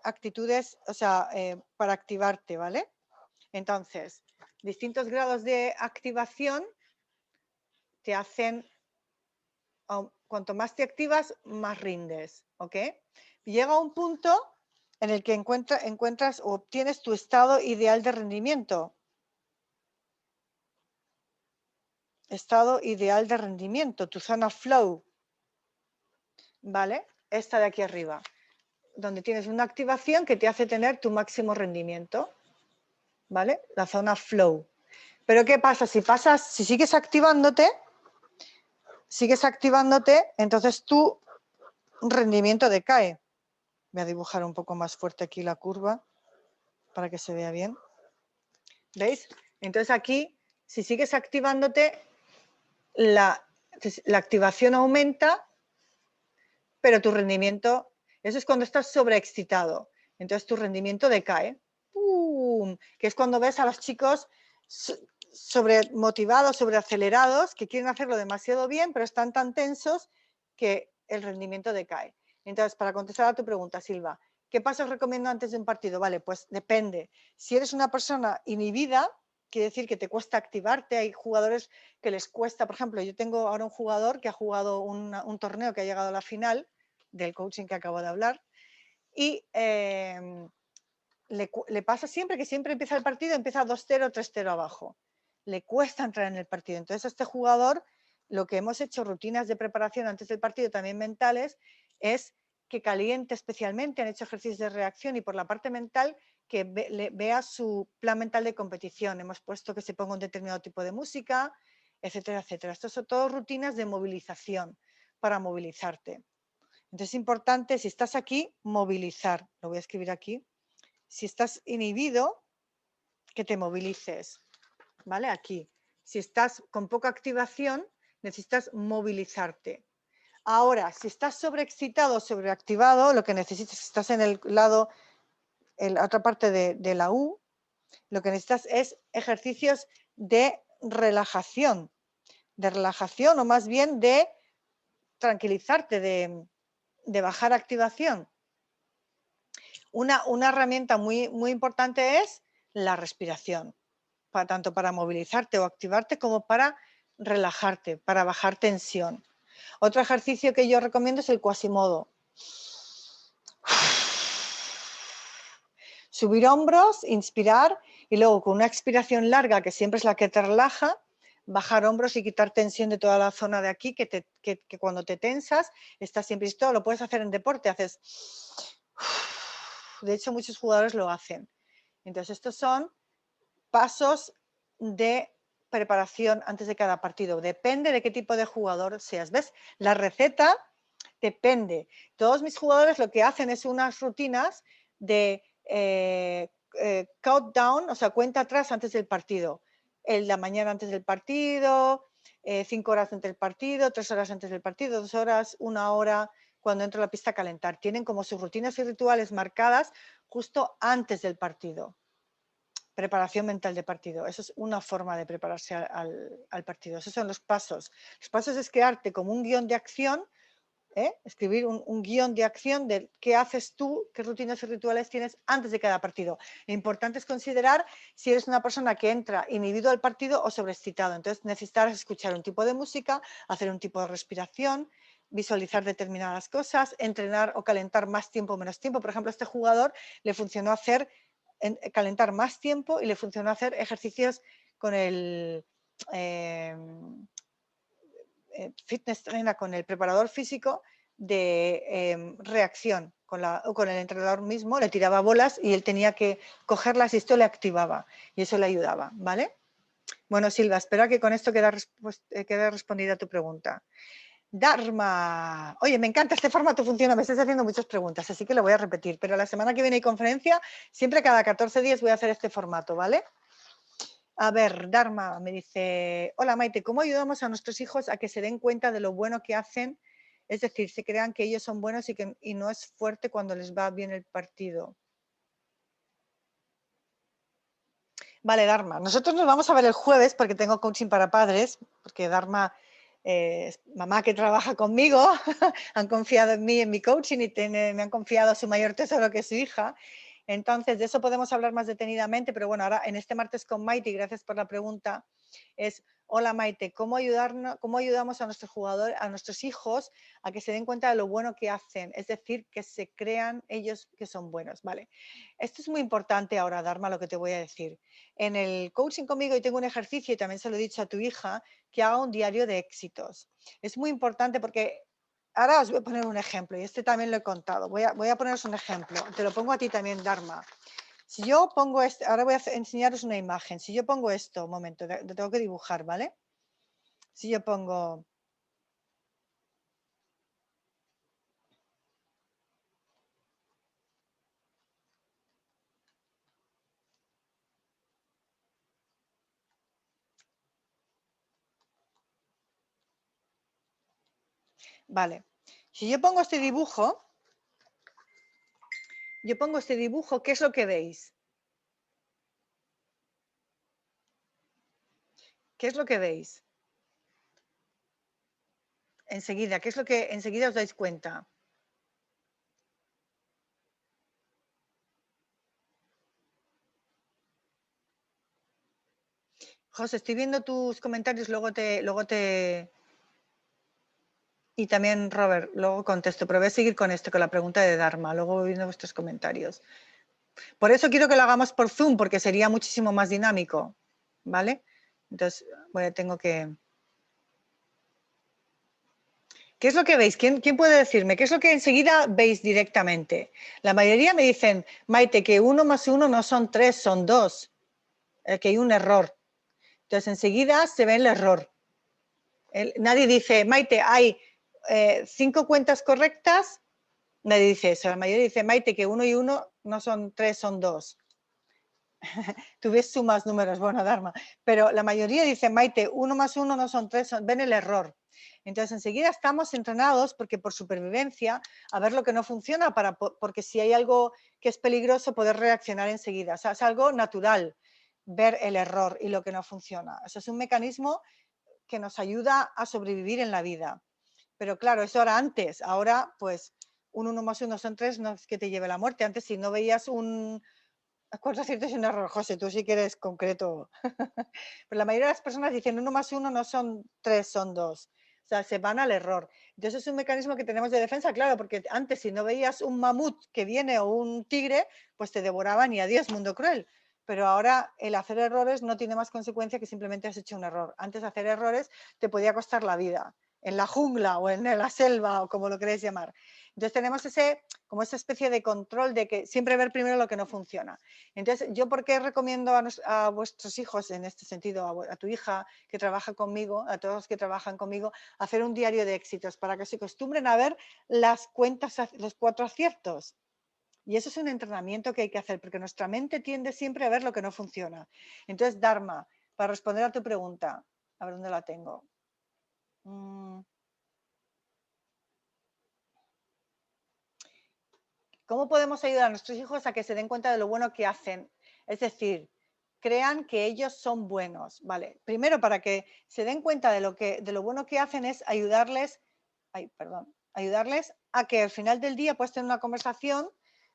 actitudes, o sea, para activarte, ¿vale? Entonces, distintos grados de activación te hacen, cuanto más te activas, más rindes, ¿ok? Llega un punto en el que encuentras o obtienes tu estado ideal de rendimiento. Estado ideal de rendimiento, tu zona flow, ¿vale? Esta de aquí arriba, donde tienes una activación que te hace tener tu máximo rendimiento, ¿vale? La zona flow. Pero ¿qué pasa? Si sigues activándote, entonces tu rendimiento decae. Voy a dibujar un poco más fuerte aquí la curva para que se vea bien. ¿Veis? Entonces aquí, si sigues activándote, la activación aumenta, pero tu rendimiento, eso es cuando estás sobreexcitado, entonces tu rendimiento decae. ¡Pum! Que es cuando ves a los chicos sobremotivados, sobreacelerados, que quieren hacerlo demasiado bien, pero están tan tensos que el rendimiento decae. Entonces, para contestar a tu pregunta, Silva, ¿qué pasos recomiendo antes de un partido? Vale, pues depende. Si eres una persona inhibida, quiere decir que te cuesta activarte. Hay jugadores que les cuesta, por ejemplo, yo tengo ahora un jugador que ha jugado un torneo que ha llegado a la final del coaching que acabo de hablar y le pasa siempre que siempre empieza el partido, empieza 2-0, 3-0 abajo. Le cuesta entrar en el partido. Entonces a este jugador lo que hemos hecho, rutinas de preparación antes del partido, también mentales, es que caliente especialmente, han hecho ejercicios de reacción y por la parte mental que vea su plan mental de competición. Hemos puesto que se ponga un determinado tipo de música, etcétera, etcétera. Estas son todas rutinas de movilización para movilizarte. Entonces es importante, si estás aquí, movilizar. Lo voy a escribir aquí. Si estás inhibido, que te movilices. ¿Vale? Aquí. Si estás con poca activación, necesitas movilizarte. Ahora, si estás sobreexcitado o sobreactivado, lo que necesitas, si estás en el lado, en la otra parte de la U, lo que necesitas es ejercicios de relajación o más bien de tranquilizarte, de bajar activación. Una herramienta muy, muy importante es la respiración, tanto para movilizarte o activarte como para relajarte, para bajar tensión. Otro ejercicio que yo recomiendo es el Quasimodo. Subir hombros, inspirar y luego con una expiración larga, que siempre es la que te relaja, bajar hombros y quitar tensión de toda la zona de aquí, que cuando te tensas estás siempre listo. Lo puedes hacer en deporte, haces... De hecho, muchos jugadores lo hacen. Entonces, estos son pasos de preparación antes de cada partido. Depende de qué tipo de jugador seas. ¿Ves? La receta depende. Todos mis jugadores lo que hacen es unas rutinas de countdown, o sea, cuenta atrás antes del partido. La mañana antes del partido, 5 horas antes del partido, 3 horas antes del partido, 2 horas, 1 hora cuando entra a la pista a calentar. Tienen como sus rutinas y rituales marcadas justo antes del partido. Preparación mental de partido. Eso es una forma de prepararse al partido. Esos son los pasos. Los pasos es crearte como un guión de acción, escribir un guión de acción de qué haces tú, qué rutinas y rituales tienes antes de cada partido. Lo importante es considerar si eres una persona que entra inhibido al partido o sobreexcitado. Entonces necesitarás escuchar un tipo de música, hacer un tipo de respiración, visualizar determinadas cosas, entrenar o calentar más tiempo o menos tiempo. Por ejemplo, a este jugador le funcionó calentar más tiempo y le funcionó hacer ejercicios con el fitness trainer, con el preparador físico de reacción. Con el entrenador mismo le tiraba bolas y él tenía que cogerlas y esto le activaba y eso le ayudaba, ¿vale? Bueno, Silva, espero que con esto quede respondida tu pregunta. Dharma. Oye, me encanta este formato, funciona, me estás haciendo muchas preguntas, así que lo voy a repetir, pero la semana que viene hay conferencia, siempre cada 14 días voy a hacer este formato, ¿vale? A ver, Dharma me dice, hola Maite, ¿cómo ayudamos a nuestros hijos a que se den cuenta de lo bueno que hacen? Es decir, se crean que ellos son buenos y no es fuerte cuando les va bien el partido. Vale, Dharma, nosotros nos vamos a ver el jueves porque tengo coaching para padres, porque Dharma es mamá que trabaja conmigo, han confiado en mí, en mi coaching y me han confiado su mayor tesoro que es su hija. Entonces, de eso podemos hablar más detenidamente, pero bueno, ahora en este martes con Maite, y gracias por la pregunta, es, hola Maite, ¿cómo ayudamos a nuestros jugadores, a nuestros hijos a que se den cuenta de lo bueno que hacen? Es decir, que se crean ellos que son buenos, ¿vale? Esto es muy importante ahora, Dharma, lo que te voy a decir. En el coaching conmigo yo tengo un ejercicio, y también se lo he dicho a tu hija, que haga un diario de éxitos. Es muy importante porque ahora os voy a poner un ejemplo, y este también lo he contado. Voy a poneros un ejemplo. Te lo pongo a ti también, Dharma. Si yo pongo este, ahora voy a enseñaros una imagen. Si yo pongo esto, un momento, lo tengo que dibujar, ¿vale? Si yo pongo, vale. Si yo pongo este dibujo, ¿qué es lo que veis? ¿Qué es lo que veis? Enseguida, ¿qué es lo que enseguida os dais cuenta? José, estoy viendo tus comentarios, y también Robert, luego contesto, pero voy a seguir con esto, con la pregunta de Dharma, luego voy viendo vuestros comentarios. Por eso quiero que lo hagamos por Zoom, porque sería muchísimo más dinámico, ¿vale? Entonces, tengo que... ¿Qué es lo que veis? ¿Quién puede decirme? ¿Qué es lo que enseguida veis directamente? La mayoría me dicen, Maite, que 1 más 1 no son 3, son 2, que hay un error. Entonces, enseguida se ve el error. Nadie dice, Maite, hay 5 cuentas correctas. Nadie dice eso. La mayoría dice, Maite, que 1 y 1 no son 3, son 2. Tú ves sumas números, bueno, Dharma. Pero la mayoría dice, Maite, 1 más 1 no son 3, ven el error. Entonces, enseguida estamos entrenados, porque por supervivencia, a ver lo que no funciona, porque si hay algo que es peligroso, poder reaccionar enseguida. O sea, es algo natural ver el error y lo que no funciona. Eso es un mecanismo que nos ayuda a sobrevivir en la vida. Pero claro, eso era antes. Ahora, pues, un 1 más 1 son 3, no es que te lleve la muerte. Antes, si no veías un 4 aciertos y un error, José, tú sí que eres concreto. Pero la mayoría de las personas dicen 1 más 1 no son 3, son 2. O sea, se van al error. Entonces es un mecanismo que tenemos de defensa, claro, porque antes si no veías un mamut que viene o un tigre, pues te devoraban y adiós, mundo cruel. Pero ahora el hacer errores no tiene más consecuencia que simplemente has hecho un error. Antes hacer errores te podía costar la vida, en la jungla o en la selva o como lo queréis llamar. Entonces tenemos como esa especie de control de que siempre ver primero lo que no funciona. Entonces, ¿yo por qué recomiendo a vuestros hijos, en este sentido, a tu hija que trabaja conmigo, a todos los que trabajan conmigo, hacer un diario de éxitos para que se acostumbren a ver las cuentas, los 4 aciertos? Y eso es un entrenamiento que hay que hacer, porque nuestra mente tiende siempre a ver lo que no funciona. Entonces, Dharma, para responder a tu pregunta, a ver dónde la tengo. ¿Cómo podemos ayudar a nuestros hijos a que se den cuenta de lo bueno que hacen? Es decir, crean que ellos son buenos, ¿vale? Primero, para que se den cuenta de lo bueno que hacen es ayudarles, ayudarles a que al final del día puedas tener una conversación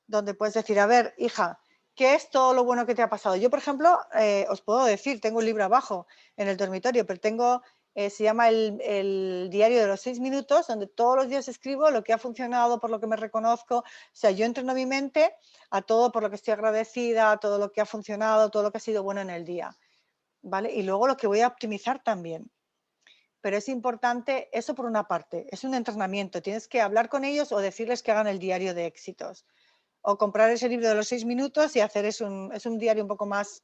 donde puedes decir, a ver, hija, ¿qué es todo lo bueno que te ha pasado? Yo, por ejemplo, os puedo decir, tengo un libro abajo en el dormitorio, pero se llama el diario de los 6 minutos, donde todos los días escribo lo que ha funcionado, por lo que me reconozco. O sea, yo entreno mi mente a todo por lo que estoy agradecida, a todo lo que ha funcionado, todo lo que ha sido bueno en el día, ¿vale? Y luego lo que voy a optimizar también. Pero es importante, eso por una parte, es un entrenamiento. Tienes que hablar con ellos o decirles que hagan el diario de éxitos. O comprar ese libro de los 6 minutos y hacer es un diario un poco más,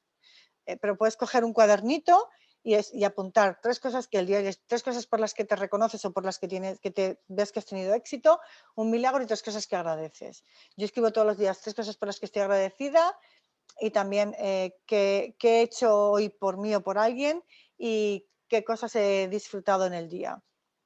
pero puedes coger un cuadernito y apuntar 3 cosas que el diario, 3 cosas por las que te reconoces o por las que te ves que has tenido éxito, un milagro y 3 cosas que agradeces. Yo escribo todos los días 3 cosas por las que estoy agradecida y también qué he hecho hoy por mí o por alguien y qué cosas he disfrutado en el día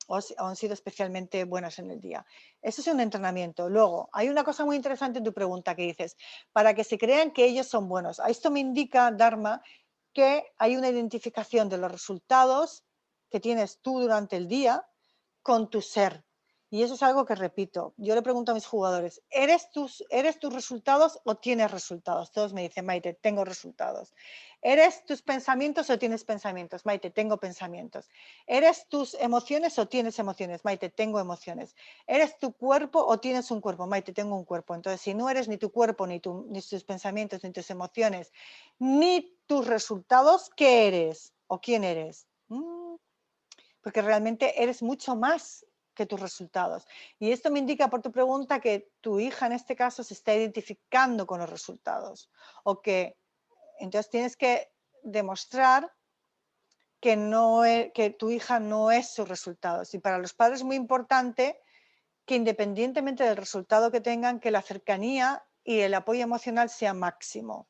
o han sido especialmente buenas en el día. Eso es un entrenamiento. Luego, hay una cosa muy interesante en tu pregunta que dices, para que se crean que ellos son buenos. Esto me indica, Dharma, que hay una identificación de los resultados que tienes tú durante el día con tu ser. Y eso es algo que repito. Yo le pregunto a mis jugadores, ¿eres tus resultados o tienes resultados? Todos me dicen, Maite, tengo resultados. ¿Eres tus pensamientos o tienes pensamientos? Maite, tengo pensamientos. ¿Eres tus emociones o tienes emociones? Maite, tengo emociones. ¿Eres tu cuerpo o tienes un cuerpo? Maite, tengo un cuerpo. Entonces, si no eres ni tu cuerpo, ni tus pensamientos, ni tus emociones, ni tus resultados, ¿qué eres? ¿O quién eres? Porque realmente eres mucho más que tus resultados. Y esto me indica por tu pregunta que tu hija en este caso se está identificando con los resultados. O que entonces tienes que demostrar que, que tu hija no es sus resultados. Y para los padres es muy importante que independientemente del resultado que tengan, que la cercanía y el apoyo emocional sea máximo.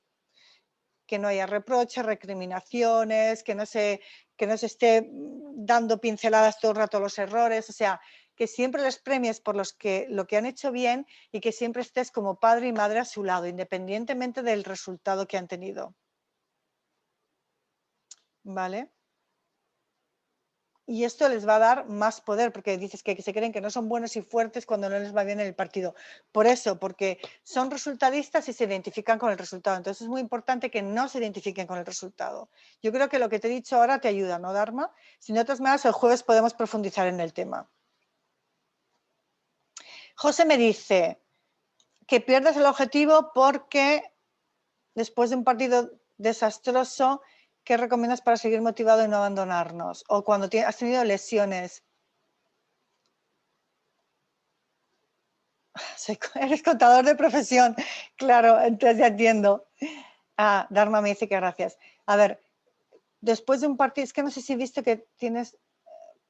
Que no haya reproches, recriminaciones, que no se esté dando pinceladas todo el rato a los errores, o sea, que siempre les premies por lo que han hecho bien y que siempre estés como padre y madre a su lado, independientemente del resultado que han tenido. ¿Vale? Y esto les va a dar más poder, porque dices que se creen que no son buenos y fuertes cuando no les va bien en el partido. Por eso, porque son resultadistas y se identifican con el resultado. Entonces es muy importante que no se identifiquen con el resultado. Yo creo que lo que te he dicho ahora te ayuda, ¿no, Dharma? Si no, de todas maneras, el jueves podemos profundizar en el tema. José me dice que pierdes el objetivo porque después de un partido desastroso, ¿qué recomiendas para seguir motivado y no abandonarnos? O cuando has tenido lesiones. Eres contador de profesión, claro, entonces ya entiendo. Dharma me dice que gracias. A ver, después de un partido, es que no sé si viste que tienes,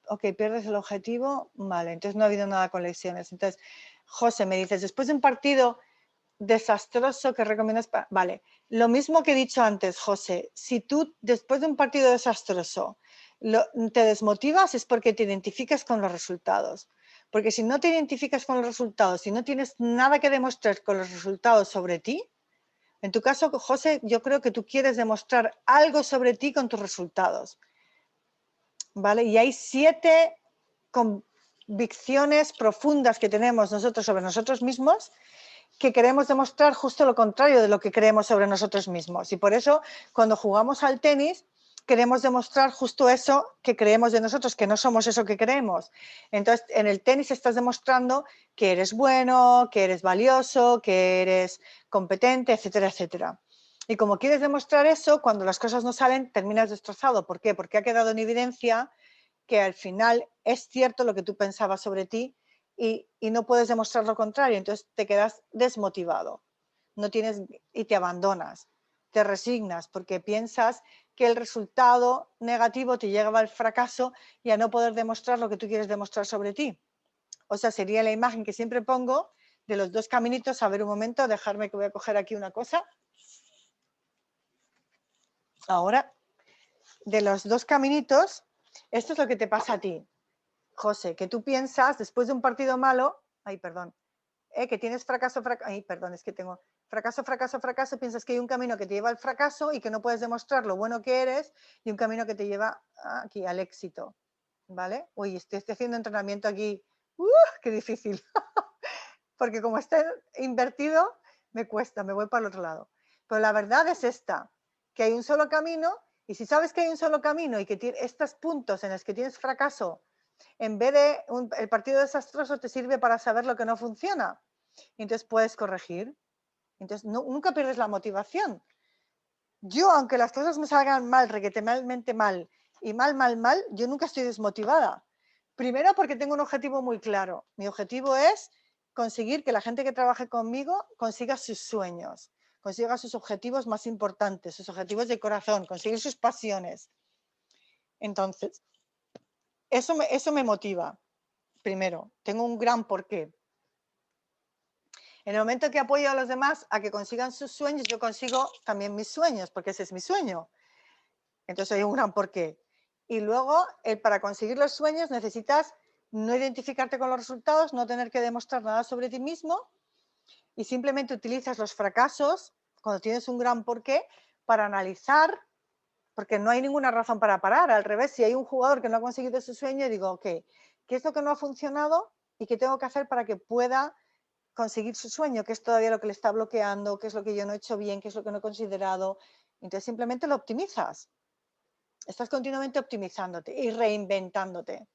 ok, pierdes el objetivo, vale, entonces no ha habido nada con lesiones. Entonces, José, me dices, después de un partido desastroso, ¿qué recomiendas? Vale, lo mismo que he dicho antes, José, si tú después de un partido desastroso te desmotivas es porque te identificas con los resultados. Porque si no te identificas con los resultados, si no tienes nada que demostrar con los resultados sobre ti, en tu caso, José, yo creo que tú quieres demostrar algo sobre ti con tus resultados. ¿Vale? Y hay 7 convicciones profundas que tenemos nosotros sobre nosotros mismos que queremos demostrar justo lo contrario de lo que creemos sobre nosotros mismos. Y por eso, cuando jugamos al tenis, queremos demostrar justo eso que creemos de nosotros, que no somos eso que creemos. Entonces, en el tenis estás demostrando que eres bueno, que eres valioso, que eres competente, etcétera, etcétera. Y como quieres demostrar eso, cuando las cosas no salen, terminas destrozado. ¿Por qué? Porque ha quedado en evidencia que al final es cierto lo que tú pensabas sobre ti y no puedes demostrar lo contrario, entonces te quedas desmotivado, no tienes y te abandonas, te resignas porque piensas que el resultado negativo te lleva al fracaso y a no poder demostrar lo que tú quieres demostrar sobre ti. O sea, sería la imagen que siempre pongo de los 2 caminitos. A ver, un momento, dejarme que voy a coger aquí una cosa. Ahora, de los 2 caminitos, esto es lo que te pasa a ti, José, que tú piensas después de un partido malo, que tienes fracaso, es que tengo fracaso, fracaso, fracaso, piensas que hay un camino que te lleva al fracaso y que no puedes demostrar lo bueno que eres y un camino que te lleva aquí al éxito, ¿vale? Uy, estoy haciendo entrenamiento aquí, qué difícil, porque como está invertido, me cuesta, me voy para el otro lado. Pero la verdad es esta, que hay un solo camino y si sabes que hay un solo camino y que estos puntos en los que tienes fracaso, en vez de el partido desastroso te sirve para saber lo que no funciona. Entonces puedes corregir. Entonces nunca pierdes la motivación. Yo, aunque las cosas me salgan mal, requetemalmente mal, y mal, mal, mal, yo nunca estoy desmotivada. Primero porque tengo un objetivo muy claro. Mi objetivo es conseguir que la gente que trabaje conmigo consiga sus sueños, consiga sus objetivos más importantes, sus objetivos de corazón, conseguir sus pasiones. Entonces, eso me motiva. Primero, tengo un gran porqué. En el momento que apoyo a los demás a que consigan sus sueños, yo consigo también mis sueños, porque ese es mi sueño. Entonces hay un gran porqué. Y luego, para conseguir los sueños necesitas no identificarte con los resultados, no tener que demostrar nada sobre ti mismo y simplemente utilizas los fracasos, cuando tienes un gran porqué, para analizar, porque no hay ninguna razón para parar. Al revés, si hay un jugador que no ha conseguido su sueño, digo, ok, ¿qué es lo que no ha funcionado? y qué tengo que hacer para que pueda conseguir su sueño, qué es todavía lo que le está bloqueando, qué es lo que yo no he hecho bien, qué es lo que no he considerado. Entonces simplemente lo optimizas. Estás continuamente optimizándote y reinventándote.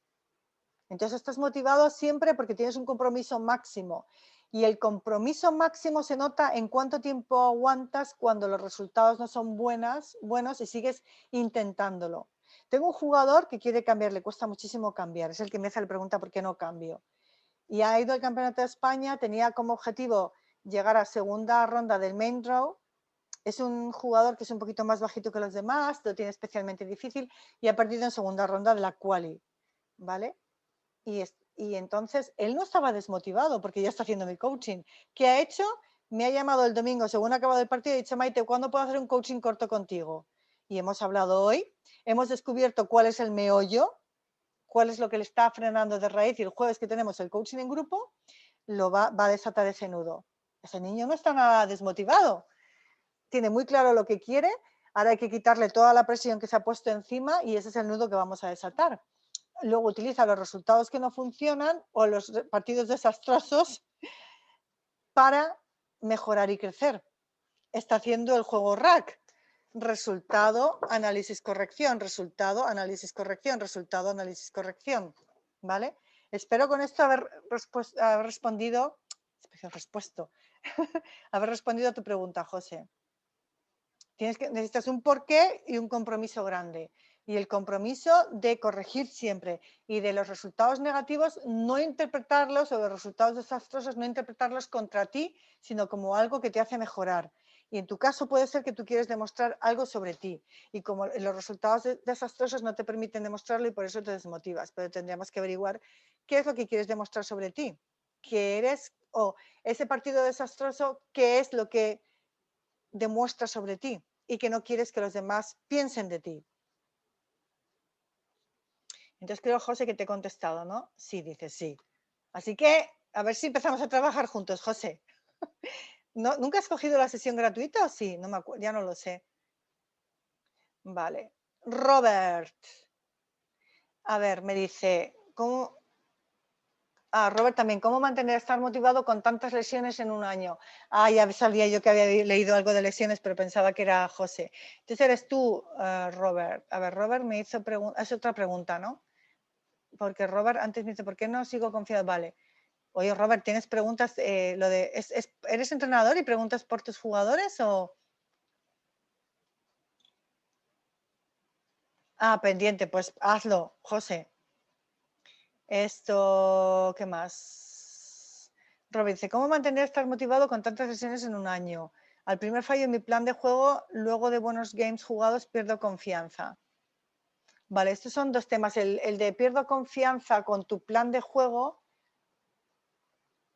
Entonces estás motivado siempre porque tienes un compromiso máximo. Y el compromiso máximo se nota en cuánto tiempo aguantas cuando los resultados no son buenos y sigues intentándolo. Tengo un jugador que quiere cambiar, le cuesta muchísimo cambiar. Es el que me hace la pregunta por qué no cambio. Y ha ido al Campeonato de España, tenía como objetivo llegar a segunda ronda del main draw. Es un jugador que es un poquito más bajito que los demás, lo tiene especialmente difícil y ha perdido en segunda ronda de la quali, ¿vale? Y entonces él no estaba desmotivado porque ya está haciendo mi coaching. ¿Qué ha hecho? Me ha llamado el domingo, según ha acabado el partido, y ha dicho, Maite, ¿cuándo puedo hacer un coaching corto contigo? Y hemos hablado hoy, hemos descubierto cuál es el meollo, cuál es lo que le está frenando de raíz, y el jueves que tenemos el coaching en grupo, va a desatar ese nudo. Ese niño no está nada desmotivado, tiene muy claro lo que quiere, ahora hay que quitarle toda la presión que se ha puesto encima y ese es el nudo que vamos a desatar. Luego utiliza los resultados que no funcionan o los partidos desastrosos para mejorar y crecer. Está haciendo el juego rack. Resultado, análisis, corrección, resultado, análisis, corrección, resultado, análisis, corrección. ¿Vale? Espero con esto haber respondido a tu pregunta, José. Necesitas un porqué y un compromiso grande. Y el compromiso de corregir siempre y de los resultados negativos no interpretarlos, o los resultados desastrosos no interpretarlos contra ti, sino como algo que te hace mejorar. Y en tu caso puede ser que tú quieres demostrar algo sobre ti y como los resultados desastrosos no te permiten demostrarlo y por eso te desmotivas, pero tendríamos que averiguar qué es lo que quieres demostrar sobre ti, qué eres o ese partido desastroso, qué es lo que demuestra sobre ti y que no quieres que los demás piensen de ti. Entonces creo, José, que te he contestado, ¿no? Sí, dices sí. Así que a ver si empezamos a trabajar juntos, José. ¿No, ¿Nunca has cogido la sesión gratuita o sí? No me acuerdo, ya no lo sé. Vale. Robert. A ver, me dice, ¿cómo? Robert también, ¿cómo mantener estar motivado con tantas lesiones en un año? Ya sabía yo que había leído algo de lesiones, pero pensaba que era José. Entonces eres tú, Robert. A ver, Robert me hizo es otra pregunta, ¿no? Porque Robert antes me dice, ¿por qué no sigo confiado? Vale. Oye, Robert, ¿tienes preguntas? ¿Eres entrenador y preguntas por tus jugadores o...? Pendiente, pues hazlo, José. Esto, ¿qué más? Robert dice, ¿cómo mantener estar motivado con tantas sesiones en un año? Al primer fallo en mi plan de juego, luego de buenos games jugados, pierdo confianza. Vale, estos son dos temas. El de pierdo confianza con tu plan de juego.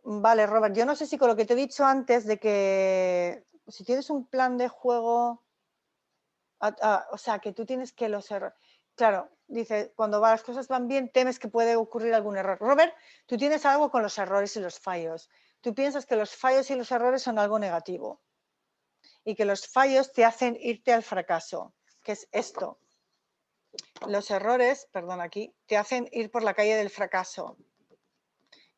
Vale, Robert, yo no sé si con lo que te he dicho antes de que si tienes un plan de juego, o sea, que tú tienes que los errores. Claro, dice, cuando las cosas van bien, temes que puede ocurrir algún error. Robert, tú tienes algo con los errores y los fallos. Tú piensas que los fallos y los errores son algo negativo y que los fallos te hacen irte al fracaso, que es esto. Los errores, perdón, aquí, te hacen ir por la calle del fracaso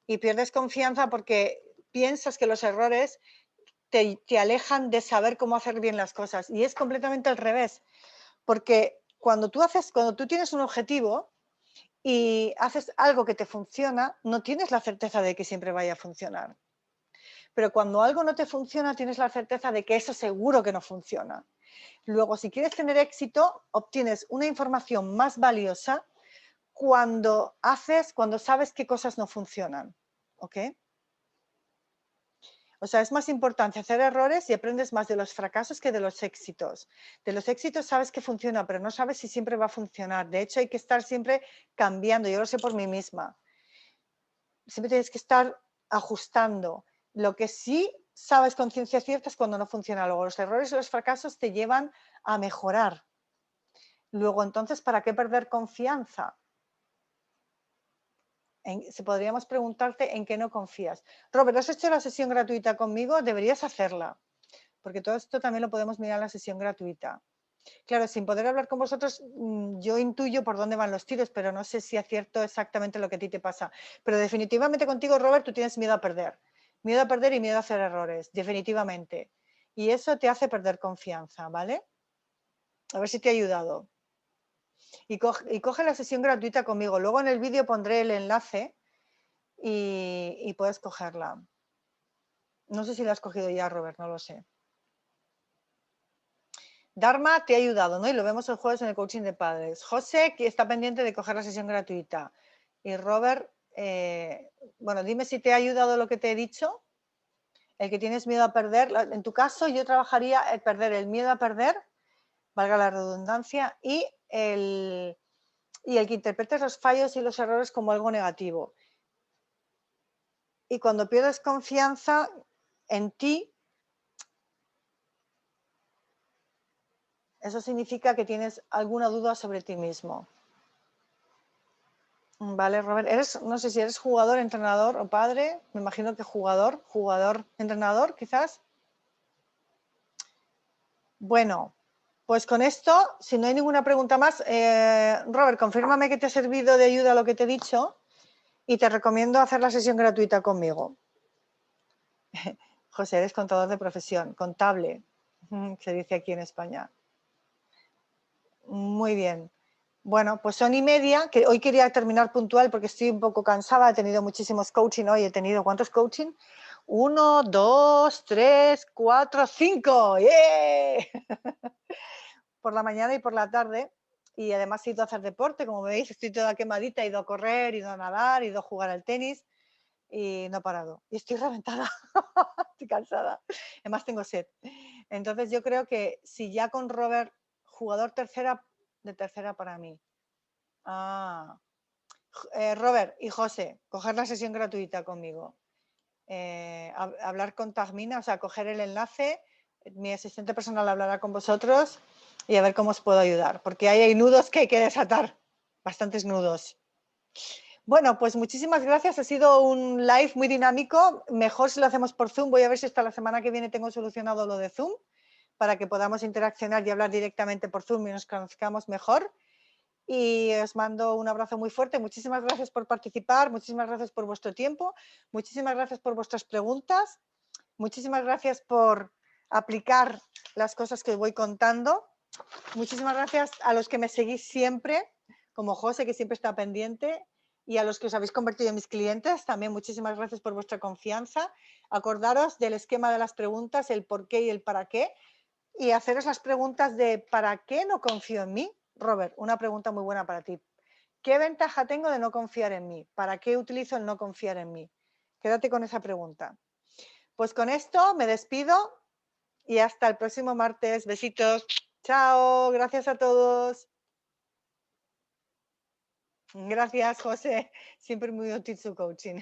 y pierdes confianza porque piensas que los errores te alejan de saber cómo hacer bien las cosas. Y es completamente al revés, porque cuando tú tienes un objetivo y haces algo que te funciona, no tienes la certeza de que siempre vaya a funcionar. Pero cuando algo no te funciona, tienes la certeza de que eso seguro que no funciona. Luego, si quieres tener éxito, obtienes una información más valiosa cuando sabes qué cosas no funcionan. ¿Ok? O sea, es más importante hacer errores y aprendes más de los fracasos que de los éxitos. De los éxitos sabes que funciona, pero no sabes si siempre va a funcionar. De hecho, hay que estar siempre cambiando. Yo lo sé por mí misma. Siempre tienes que estar ajustando. Lo que sí sabes con ciencia cierta es cuando no funciona. Luego, los errores y los fracasos te llevan a mejorar. Luego, entonces, ¿para qué perder confianza? Si podríamos preguntarte en qué no confías. Robert, ¿has hecho la sesión gratuita conmigo? Deberías hacerla, porque todo esto también lo podemos mirar en la sesión gratuita. Claro, sin poder hablar con vosotros, yo intuyo por dónde van los tiros, pero no sé si acierto exactamente lo que a ti te pasa. Pero definitivamente contigo, Robert, tú tienes miedo a perder. Miedo a perder y miedo a hacer errores, definitivamente. Y eso te hace perder confianza, ¿vale? A ver si te ha ayudado. Y coge la sesión gratuita conmigo. Luego en el vídeo pondré el enlace y puedes cogerla. No sé si la has cogido ya, Robert, no lo sé. Dharma te ha ayudado, ¿no? Y lo vemos el jueves en el coaching de padres. José, que está pendiente de coger la sesión gratuita. Y Robert, bueno, dime si te ha ayudado lo que te he dicho. El que tienes miedo a perder, en tu caso yo trabajaría el perder, el miedo a perder, valga la redundancia, y el que interpretes los fallos y los errores como algo negativo. Y cuando pierdes confianza en ti, eso significa que tienes alguna duda sobre ti mismo. Vale, Robert, no sé si eres jugador, entrenador o padre, me imagino que jugador, entrenador, quizás. Bueno, pues con esto, si no hay ninguna pregunta más, Robert, confírmame que te ha servido de ayuda lo que te he dicho y te recomiendo hacer la sesión gratuita conmigo. José, eres contador de profesión, contable, se dice aquí en España. Muy bien. Bueno, pues son y media, que hoy quería terminar puntual porque estoy un poco cansada, he tenido muchísimos coaching hoy, ¿cuántos coaching? 1, 2, 3, 4, 5, ¡yeah! Por la mañana y por la tarde, y además he ido a hacer deporte, como veis, estoy toda quemadita, he ido a correr, he ido a nadar, he ido a jugar al tenis y no he parado. Y estoy reventada, estoy cansada, además tengo sed. Entonces yo creo que si ya con Robert, jugador de tercera para mí. Robert y José, coger la sesión gratuita conmigo. Hablar con Tagmina, o sea, coger el enlace, mi asistente personal hablará con vosotros y a ver cómo os puedo ayudar, porque ahí hay nudos que hay que desatar, bastantes nudos. Bueno, pues muchísimas gracias, ha sido un live muy dinámico, mejor si lo hacemos por Zoom, voy a ver si hasta la semana que viene tengo solucionado lo de Zoom, para que podamos interaccionar y hablar directamente por Zoom y nos conozcamos mejor. Y os mando un abrazo muy fuerte. Muchísimas gracias por participar, muchísimas gracias por vuestro tiempo, muchísimas gracias por vuestras preguntas, muchísimas gracias por aplicar las cosas que os voy contando. Muchísimas gracias a los que me seguís siempre, como José, que siempre está pendiente, y a los que os habéis convertido en mis clientes, también muchísimas gracias por vuestra confianza. Acordaros del esquema de las preguntas, el por qué y el para qué, y haceros las preguntas de ¿para qué no confío en mí? Robert, una pregunta muy buena para ti. ¿Qué ventaja tengo de no confiar en mí? ¿Para qué utilizo el no confiar en mí? Quédate con esa pregunta. Pues con esto me despido y hasta el próximo martes. Besitos. Chao. Gracias a todos. Gracias, José. Siempre muy útil su coaching.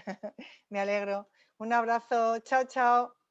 Me alegro. Un abrazo. Chao, chao.